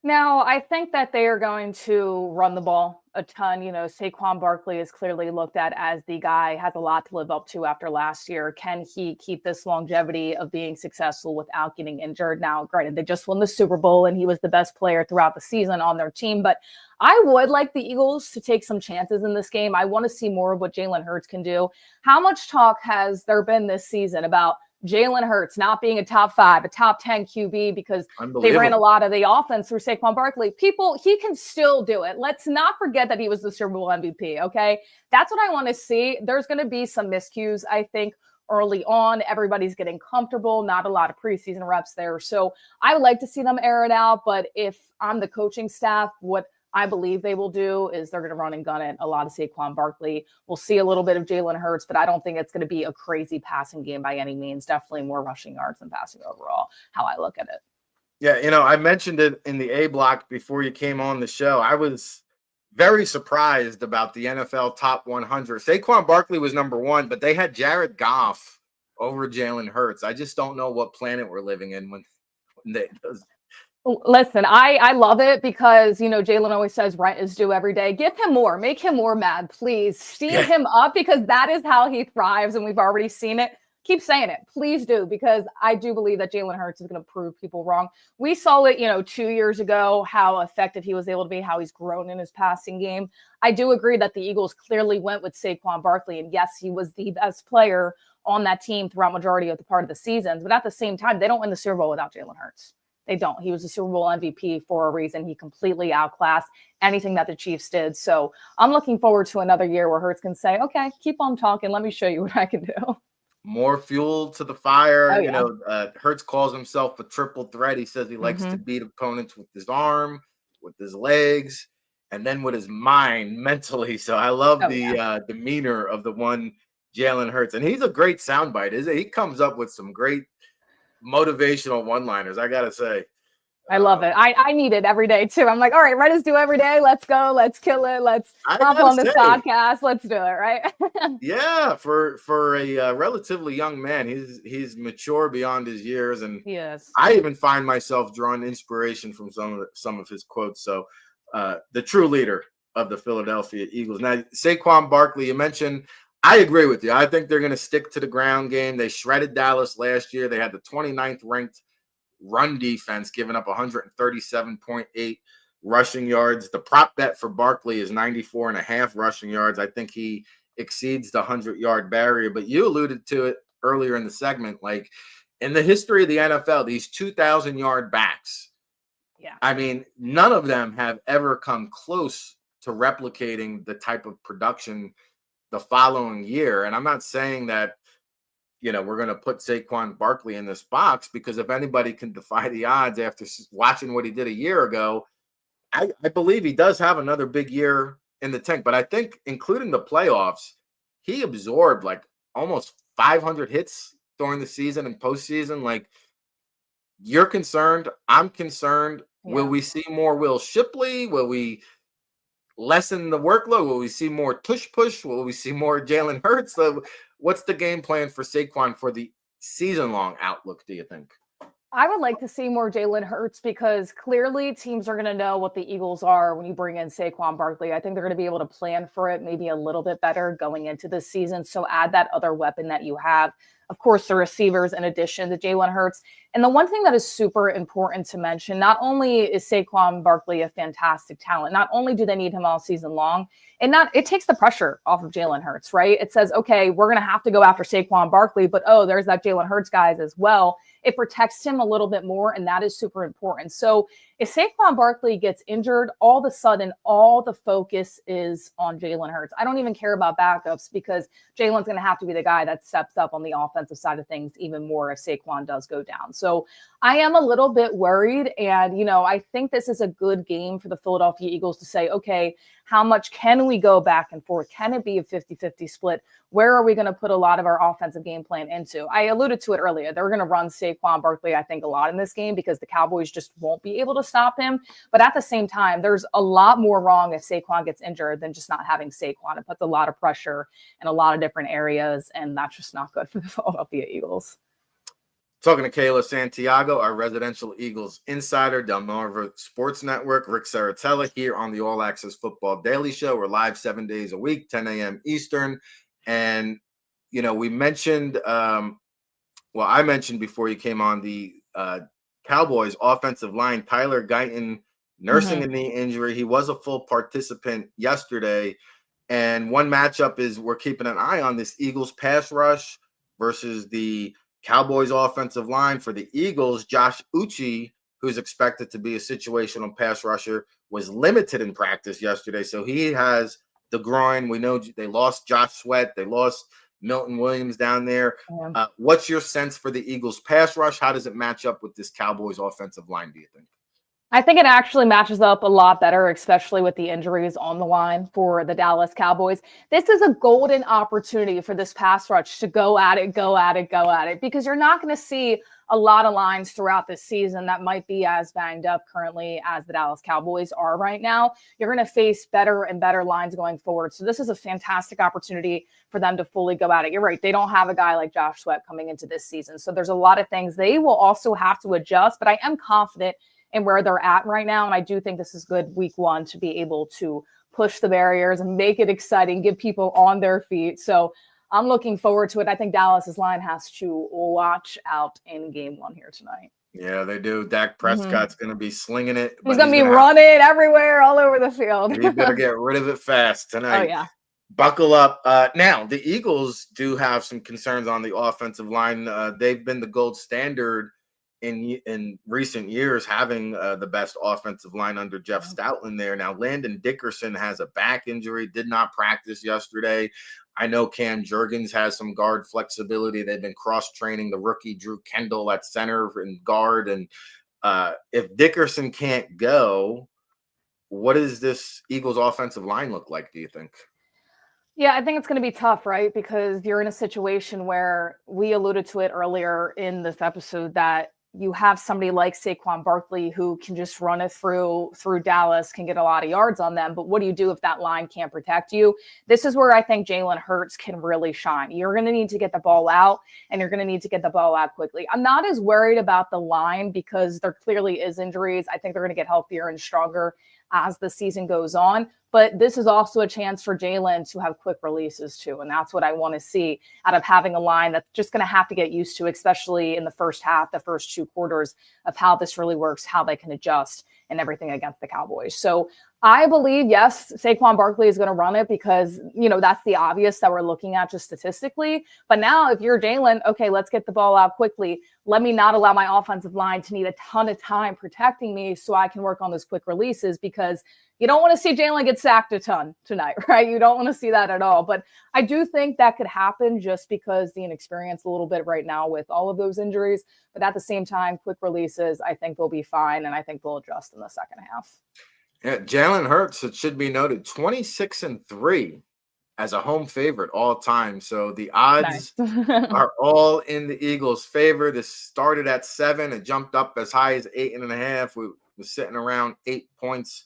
Now, I think that they are going to run the ball a ton. Saquon Barkley is clearly looked at as the guy, has a lot to live up to after last year. Can he keep this longevity of being successful without getting injured? Now, granted, they just won the Super Bowl and he was the best player throughout the season on their team, but I would like the Eagles to take some chances in this game. I want to see more of what Jalen Hurts can do. He talk has there been this season about Jalen Hurts not being a top 5, a top 10 QB because they ran a lot of the offense through Saquon Barkley? He can still do it. Let's not forget that he was the Super Bowl MVP, okay? That's what I want to see. There's going to be some miscues, I think, early on. Everybody's getting comfortable, not a lot of preseason reps there. So I would like to see them air it out, but if I'm the coaching staff, what I believe they will do is they're going to run and gun it. A lot of Saquon Barkley. We'll see a little bit of Jalen Hurts, but I don't think it's going to be a crazy passing game by any means. Definitely more rushing yards than passing overall, how I look at it. Yeah, I mentioned it in the A block before you came on the show. I was very surprised about the NFL top 100. Saquon Barkley was number 1, but they had Jared Goff over Jalen Hurts. I just don't know what planet we're living in when they does. Listen, I love it because, Jalen always says rent is due every day. Give him more. Make him more mad, please. Steam him up, because that is how he thrives, and we've already seen it. Keep saying it. Please do, because I do believe that Jalen Hurts is going to prove people wrong. We saw it, 2 years ago, how effective he was able to be, how he's grown in his passing game. I do agree that the Eagles clearly went with Saquon Barkley, and yes, he was the best player on that team throughout majority of the part of the seasons. But at the same time, they don't win the Super Bowl without Jalen Hurts. They don't. He was a Super Bowl MVP for a reason. He completely outclassed anything that the Chiefs did. So I'm looking forward to another year where Hurts can say, okay, keep on talking. Let me show you what I can do. More fuel to the fire. Hurts calls himself a triple threat. He says he likes to beat opponents with his arm, with his legs. and then with his mind mentally. So I love Oh, the demeanor of the one Jalen Hurts, and he's a great soundbite. Is it? He comes up with some great motivational one-liners, I gotta say. I love it. I need it every day too. I'm like, all right, Reddit's do every day. Let's go. Let's kill it. Let's I hop gotta on this say, podcast. Let's do it, right? yeah, for a relatively young man, he's mature beyond his years, and Yes. I even find myself drawing inspiration from some of his quotes. So, the true leader of the Philadelphia Eagles. Now, Saquon Barkley, you mentioned. I agree with you. I think they're going to stick to the ground game. They shredded Dallas last year. They had the 29th ranked run defense, giving up 137.8 rushing yards. The prop bet for Barkley is 94.5 rushing yards. I think he exceeds the 100-yard barrier. But you alluded to it earlier in the segment. Like, in the history of the NFL, these 2,000-yard backs, Yeah. I mean, none of them have ever come close to replicating the type of production the following year. And I'm not saying that, we're going to put Saquon Barkley in this box, because if anybody can defy the odds after watching what he did a year ago, I believe he does have another big year in the tank. But I think, including the playoffs, he absorbed like almost 500 hits during the season and postseason. Like, you're concerned, I'm concerned. Yeah. Will we see more Will Shipley? Will we lessen the workload? Will we see more tush push? Will we see more Jalen Hurts? So what's the game plan for Saquon for the season-long outlook, do you think? I would like to see more Jalen Hurts, because clearly teams are going to know what the Eagles are when you bring in Saquon Barkley. I think they're going to be able to plan for it maybe a little bit better going into this season. So add that other weapon that you have. Of course, the receivers in addition to Jalen Hurts. And the one thing that is super important to mention, not only is Saquon Barkley a fantastic talent, not only do they need him all season long, it takes the pressure off of Jalen Hurts, right? It says, okay, we're going to have to go after Saquon Barkley, but there's that Jalen Hurts guys as well. It protects him a little bit more, and that is super important. So if Saquon Barkley gets injured, all of a sudden, all the focus is on Jalen Hurts. I don't even care about backups, because Jalen's going to have to be the guy that steps up on the offensive side of things even more if Saquon does go down. So I am a little bit worried, and, I think this is a good game for the Philadelphia Eagles to say, okay, how much can we go back and forth? Can it be a 50-50 split? Where are we going to put a lot of our offensive game plan into? I alluded to it earlier. They're going to run Saquon Barkley, I think, a lot in this game, because the Cowboys just won't be able to stop him. But at the same time, there's a lot more wrong if Saquon gets injured than just not having Saquon. It puts a lot of pressure in a lot of different areas, and that's just not good for the Philadelphia Eagles. Talking to Kayla Santiago, our residential Eagles insider, Delmarva Sports Network, Rick Saratella here on the All Access Football Daily Show. We're live 7 days a week, 10 a.m. Eastern. And, we mentioned, I mentioned before you came on, the Cowboys offensive line, Tyler Guyton, nursing a knee injury. He was a full participant yesterday. And one matchup is we're keeping an eye on this Eagles pass rush versus the Cowboys offensive line. For the Eagles, Josh Uche, who's expected to be a situational pass rusher, was limited in practice yesterday. So he has the groin. We know they lost Josh Sweat. They lost Milton Williams down there. Yeah. What's your sense for the Eagles pass rush? How does it match up with this Cowboys offensive line, do you think? I think it actually matches up a lot better, especially with the injuries on the line for the Dallas Cowboys. This is a golden opportunity for this pass rush to go at it, because you're not going to see a lot of lines throughout this season that might be as banged up currently as the Dallas Cowboys are right now. You're going to face better and better lines going forward. So this is a fantastic opportunity for them to fully go at it. You're right. They don't have a guy like Josh Sweat coming into this season. So there's a lot of things they will also have to adjust, but I am confident in where they're at right now. And I do think this is good week one to be able to push the barriers and make it exciting, get people on their feet. So I'm looking forward to it. I think Dallas's line has to watch out in game one here tonight. Yeah, they do. Dak Prescott's going to be slinging it. He's going to be running everywhere, all over the field. You better get rid of it fast tonight. Oh, yeah. Buckle up. Now, the Eagles do have some concerns on the offensive line. They've been the gold standard in recent years, having the best offensive line under Jeff Stoutland there. Now, Landon Dickerson has a back injury, did not practice yesterday. I know Cam Jurgens has some guard flexibility. They've been cross-training the rookie Drew Kendall at center and guard. And if Dickerson can't go, what does this Eagles offensive line look like, do you think? Yeah, I think it's going to be tough, right? Because you're in a situation where we alluded to it earlier in this episode that you have somebody like Saquon Barkley who can just run it through Dallas, can get a lot of yards on them. But what do you do if that line can't protect you? This is where I think Jalen Hurts can really shine. You're going to need to get the ball out, and you're going to need to get the ball out quickly. I'm not as worried about the line because there clearly is injuries. I think they're going to get healthier and stronger as the season goes on. But this is also a chance for Jalen to have quick releases too. And that's what I want to see out of having a line that's just going to have to get used to, especially in the first half, the first 2 quarters of how this really works, how they can adjust and everything against the Cowboys. So I believe, yes, Saquon Barkley is going to run it because, that's the obvious that we're looking at just statistically. But now if you're Jalen, okay, let's get the ball out quickly. Let me not allow my offensive line to need a ton of time protecting me so I can work on those quick releases, because you don't want to see Jalen get sacked a ton tonight, right? You don't want to see that at all. But I do think that could happen just because the inexperience a little bit right now with all of those injuries. But at the same time, quick releases, I think they'll be fine. And I think they'll adjust in the second half. Yeah, Jalen Hurts, it should be noted, 26-3 as a home favorite all time. So the odds are all in the Eagles' favor. This started at 7. It jumped up as high as 8.5. We were sitting around 8 points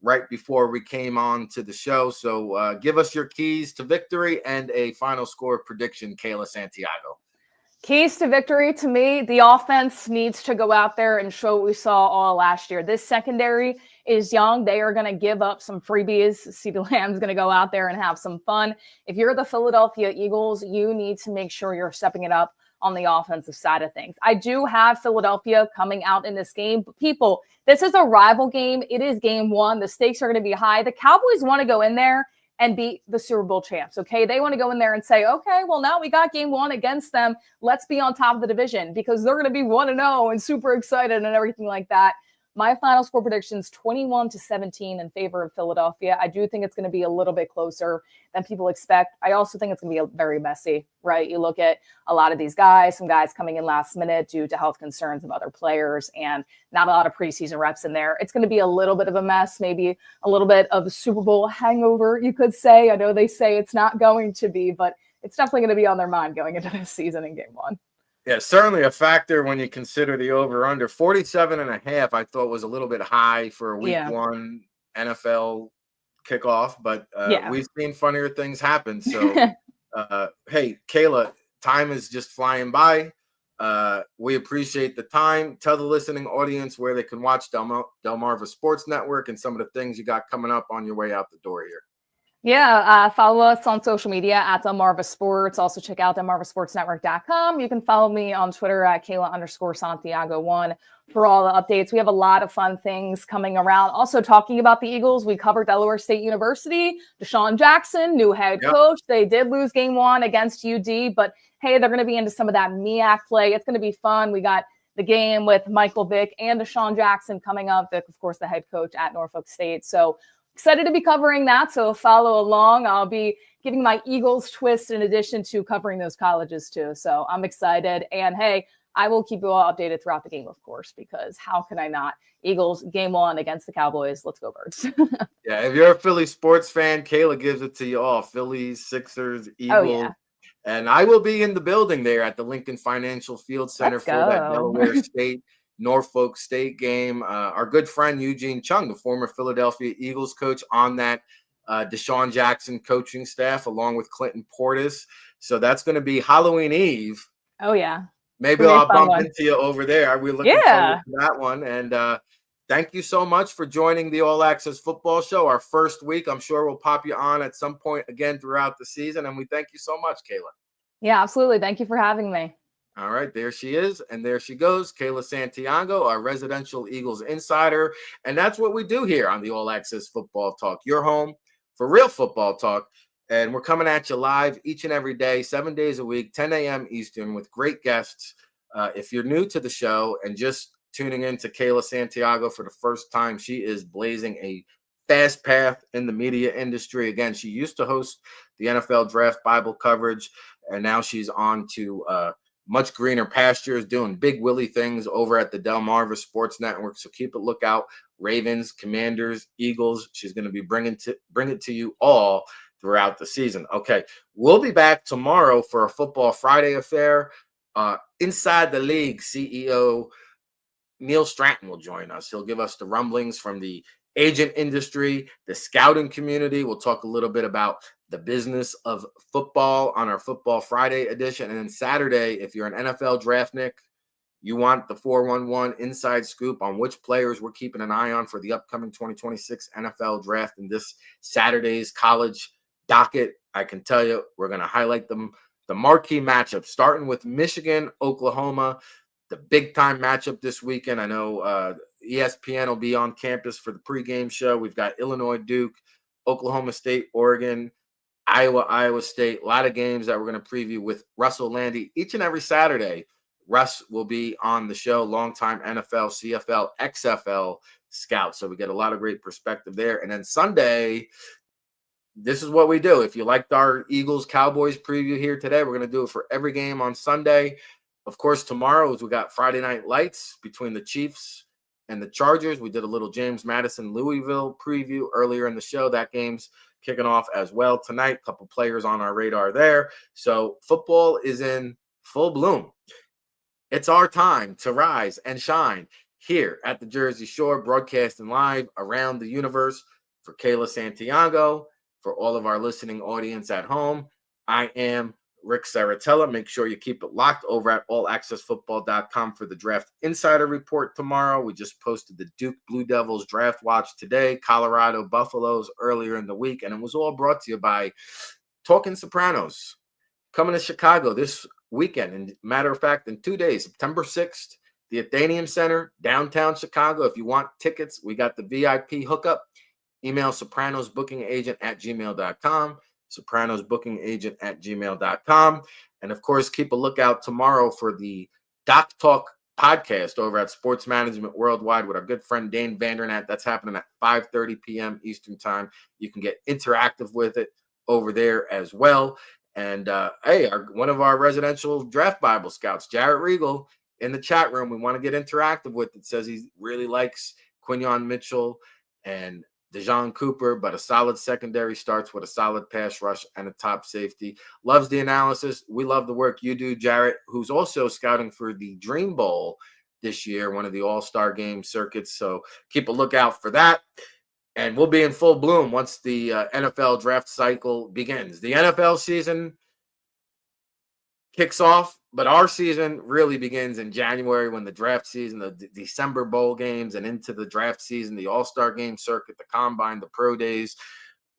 right before we came on to the show. So give us your keys to victory and a final score prediction, Kayla Santiago. Keys to victory, to me, the offense needs to go out there and show what we saw all last year. This secondary is young. They are going to give up some freebies. CeeDee Lamb's going to go out there and have some fun. If you're the Philadelphia Eagles, you need to make sure you're stepping it up on the offensive side of things. I do have Philadelphia coming out in this game. But people, this is a rival game. It is game 1. The stakes are going to be high. The Cowboys want to go in there and beat the Super Bowl champs, okay? They want to go in there and say, okay, well, now we got game 1 against them. Let's be on top of the division, because they're going to be 1-0 and super excited and everything like that. My final score predictions, 21-17 in favor of Philadelphia. I do think it's going to be a little bit closer than people expect. I also think it's going to be very messy, right? You look at a lot of these guys, some guys coming in last minute due to health concerns of other players and not a lot of preseason reps in there. It's going to be a little bit of a mess, maybe a little bit of a Super Bowl hangover, you could say. I know they say it's not going to be, but it's definitely going to be on their mind going into this season in game 1. Yeah, certainly a factor when you consider the over-under. 47.5, I thought was a little bit high for a week 1 NFL kickoff, but we've seen funnier things happen. So, hey, Kayla, time is just flying by. We appreciate the time. Tell the listening audience where they can watch Delmarva Sports Network and some of the things you got coming up on your way out the door here. Yeah, follow us on social media at Delmarva Sports. Also check out DelmarvaSportsNetwork.com. You can follow me on Twitter at Kayla_Santiago1 for all the updates. We have a lot of fun things coming around. Also talking about the Eagles, we covered Delaware State University, Deshaun Jackson, new head coach. They did lose game 1 against UD, but hey, they're going to be into some of that MEAC play. It's going to be fun. We got the game with Michael Vick and Deshaun Jackson coming up. Vick, of course, the head coach at Norfolk State. So excited to be covering that. So follow along. I'll be giving my Eagles twist in addition to covering those colleges too. So I'm excited. And hey, I will keep you all updated throughout the game, of course, because how can I not? Eagles game 1 against the Cowboys. Let's go, Birds. Yeah, if you're a Philly sports fan, Kayla gives it to you all. Phillies, Sixers, Eagles. Oh, yeah. And I will be in the building there at the Lincoln Financial Field Center for that Delaware State Norfolk State game. Our good friend Eugene Chung, the former Philadelphia Eagles coach, on that Deshaun Jackson coaching staff, along with Clinton Portis. So that's going to be Halloween Eve. Oh, yeah. Maybe I'll bump into you over there. We're looking forward to that one. And thank you so much for joining the All Access Football Show. Our first week, I'm sure we'll pop you on at some point again throughout the season. And we thank you so much, Kayla. Yeah, absolutely. Thank you for having me. All right, there she is, and there she goes, Kayla Santiago, our residential Eagles insider, and that's what we do here on the All Access Football Talk, your home for real football talk, and we're coming at you live each and every day, 7 days a week, 10 a.m. Eastern, with great guests. If you're new to the show and just tuning in to Kayla Santiago for the first time, she is blazing a fast path in the media industry. Again, she used to host the NFL Draft Bible coverage, and now she's on to much greener pastures, doing big Willie things over at the Delmarva Sports Network. So keep a lookout. Ravens, Commanders, Eagles. She's going to be bring it to you all throughout the season. Okay, we'll be back tomorrow for a Football Friday affair. Inside the League CEO Neil Stratton will join us. He'll give us the rumblings from the agent industry, the scouting community. We'll talk a little bit about the business of football on our Football Friday edition. And then Saturday, if you're an NFL draftnik, you want the 411 inside scoop on which players we're keeping an eye on for the upcoming 2026 NFL draft and this Saturday's college docket. I can tell you we're going to highlight the marquee matchup, starting with Michigan, Oklahoma, the big-time matchup this weekend. I know ESPN will be on campus for the pregame show. We've got Illinois, Duke, Oklahoma State, Oregon, Iowa State. A lot of games that we're going to preview with Russell Landy each and every Saturday. Russ will be on the show, longtime NFL, CFL, XFL scout. So we get a lot of great perspective there. And then Sunday, this is what we do. If you liked our Eagles-Cowboys preview here today, we're going to do it for every game on Sunday. Of course, tomorrow we got Friday Night Lights between the Chiefs and the Chargers. We did a little James Madison Louisville preview earlier in the show. That game's kicking off as well tonight. A couple players on our radar there. So football is in full bloom. It's our time to rise and shine here at the Jersey Shore, broadcasting live around the universe. For Kayla Santiago, for all of our listening audience at home, I am Rick Saratella. Make sure you keep it locked over at allaccessfootball.com for the Draft Insider Report tomorrow. We just posted the Duke Blue Devils Draft Watch today, Colorado Buffaloes earlier in the week, and it was all brought to you by Talking Sopranos, coming to Chicago this weekend. And matter of fact, in 2 days, September 6th, the Athenaeum Center, downtown Chicago. If you want tickets, we got the VIP hookup. Email sopranosbookingagent@gmail.com. sopranosbookingagent@gmail.com. And of course, keep a lookout tomorrow for the Doc Talk podcast over at Sports Management Worldwide with our good friend Dane Vandernat. That's happening at 5:30 p.m. Eastern time. You can get interactive with it over there as well. And one of our residential draft Bible scouts, Jarrett Regal, in the chat room, we want to get interactive with it. Says he really likes Quinyon Mitchell and Dejon Cooper, but a solid secondary starts with a solid pass rush and a top safety. Loves the analysis. We love the work you do, Jarrett, who's also scouting for the Dream Bowl this year, one of the all-star game circuits. So keep a lookout for that. And we'll be in full bloom once the NFL draft cycle begins. The NFL season kicks off, but our season really begins in January when the draft season, the December bowl games, and into the draft season, the all-star game circuit, the combine, the pro days.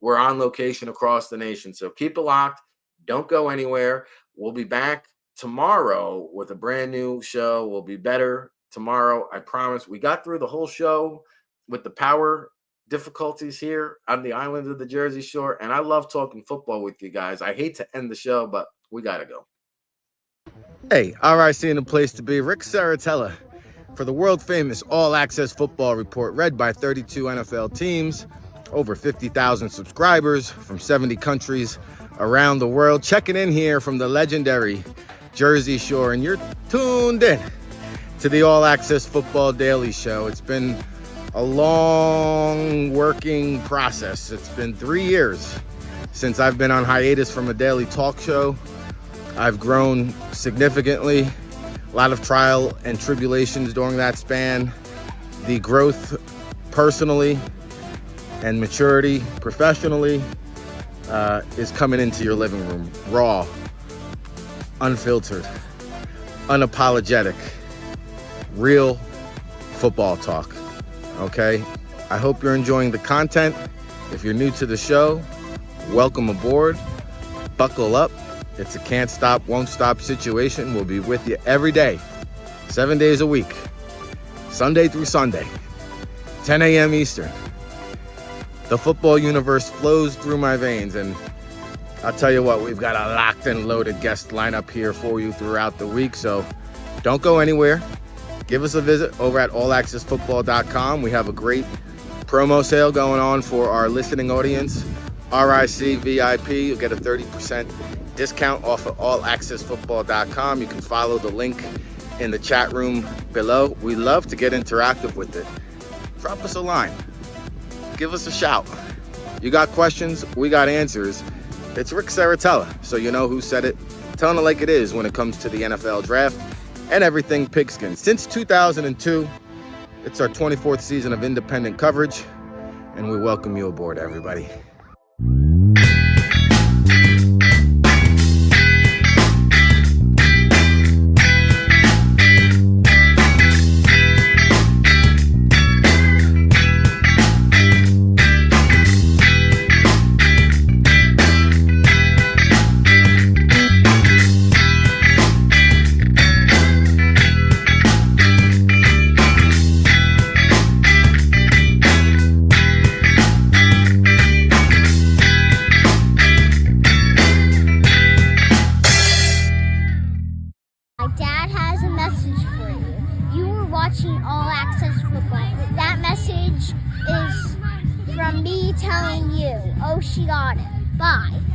We're on location across the nation. So keep it locked. Don't go anywhere. We'll be back tomorrow with a brand new show. We'll be better tomorrow, I promise. We got through the whole show with the power difficulties here on the island of the Jersey Shore, and I love talking football with you guys. I hate to end the show, but we got to go. Hey, RIC in the place to be. Rick Saratella for the world-famous All Access Football Report, read by 32 NFL teams, over 50,000 subscribers from 70 countries around the world. Checking in here from the legendary Jersey Shore, and you're tuned in to the All Access Football Daily Show. It's been a long working process. It's been 3 years since I've been on hiatus from a daily talk show. I've grown significantly, a lot of trial and tribulations during that span. The growth personally and maturity professionally is coming into your living room, raw, unfiltered, unapologetic, real football talk, okay? I hope you're enjoying the content. If you're new to the show, welcome aboard, buckle up. It's a can't stop, won't stop situation. We'll be with you every day, 7 days a week, Sunday through Sunday, 10 a.m. Eastern. The football universe flows through my veins, and I'll tell you what, we've got a locked and loaded guest lineup here for you throughout the week, so don't go anywhere. Give us a visit over at allaccessfootball.com. We have a great promo sale going on for our listening audience. RIC VIP, you'll get a 30% discount off of allaccessfootball.com. You can follow the link in the chat room below. We love to get interactive with it. Drop us a line. Give us a shout. You got questions, we got answers. It's Rick Saratella, so you know who said it. Telling it like it is when it comes to the NFL draft and everything pigskin. Since 2002, it's our 24th season of independent coverage, and we welcome you aboard, everybody. Watching All Access Football. That message is from me telling you, oh, she got it. Bye.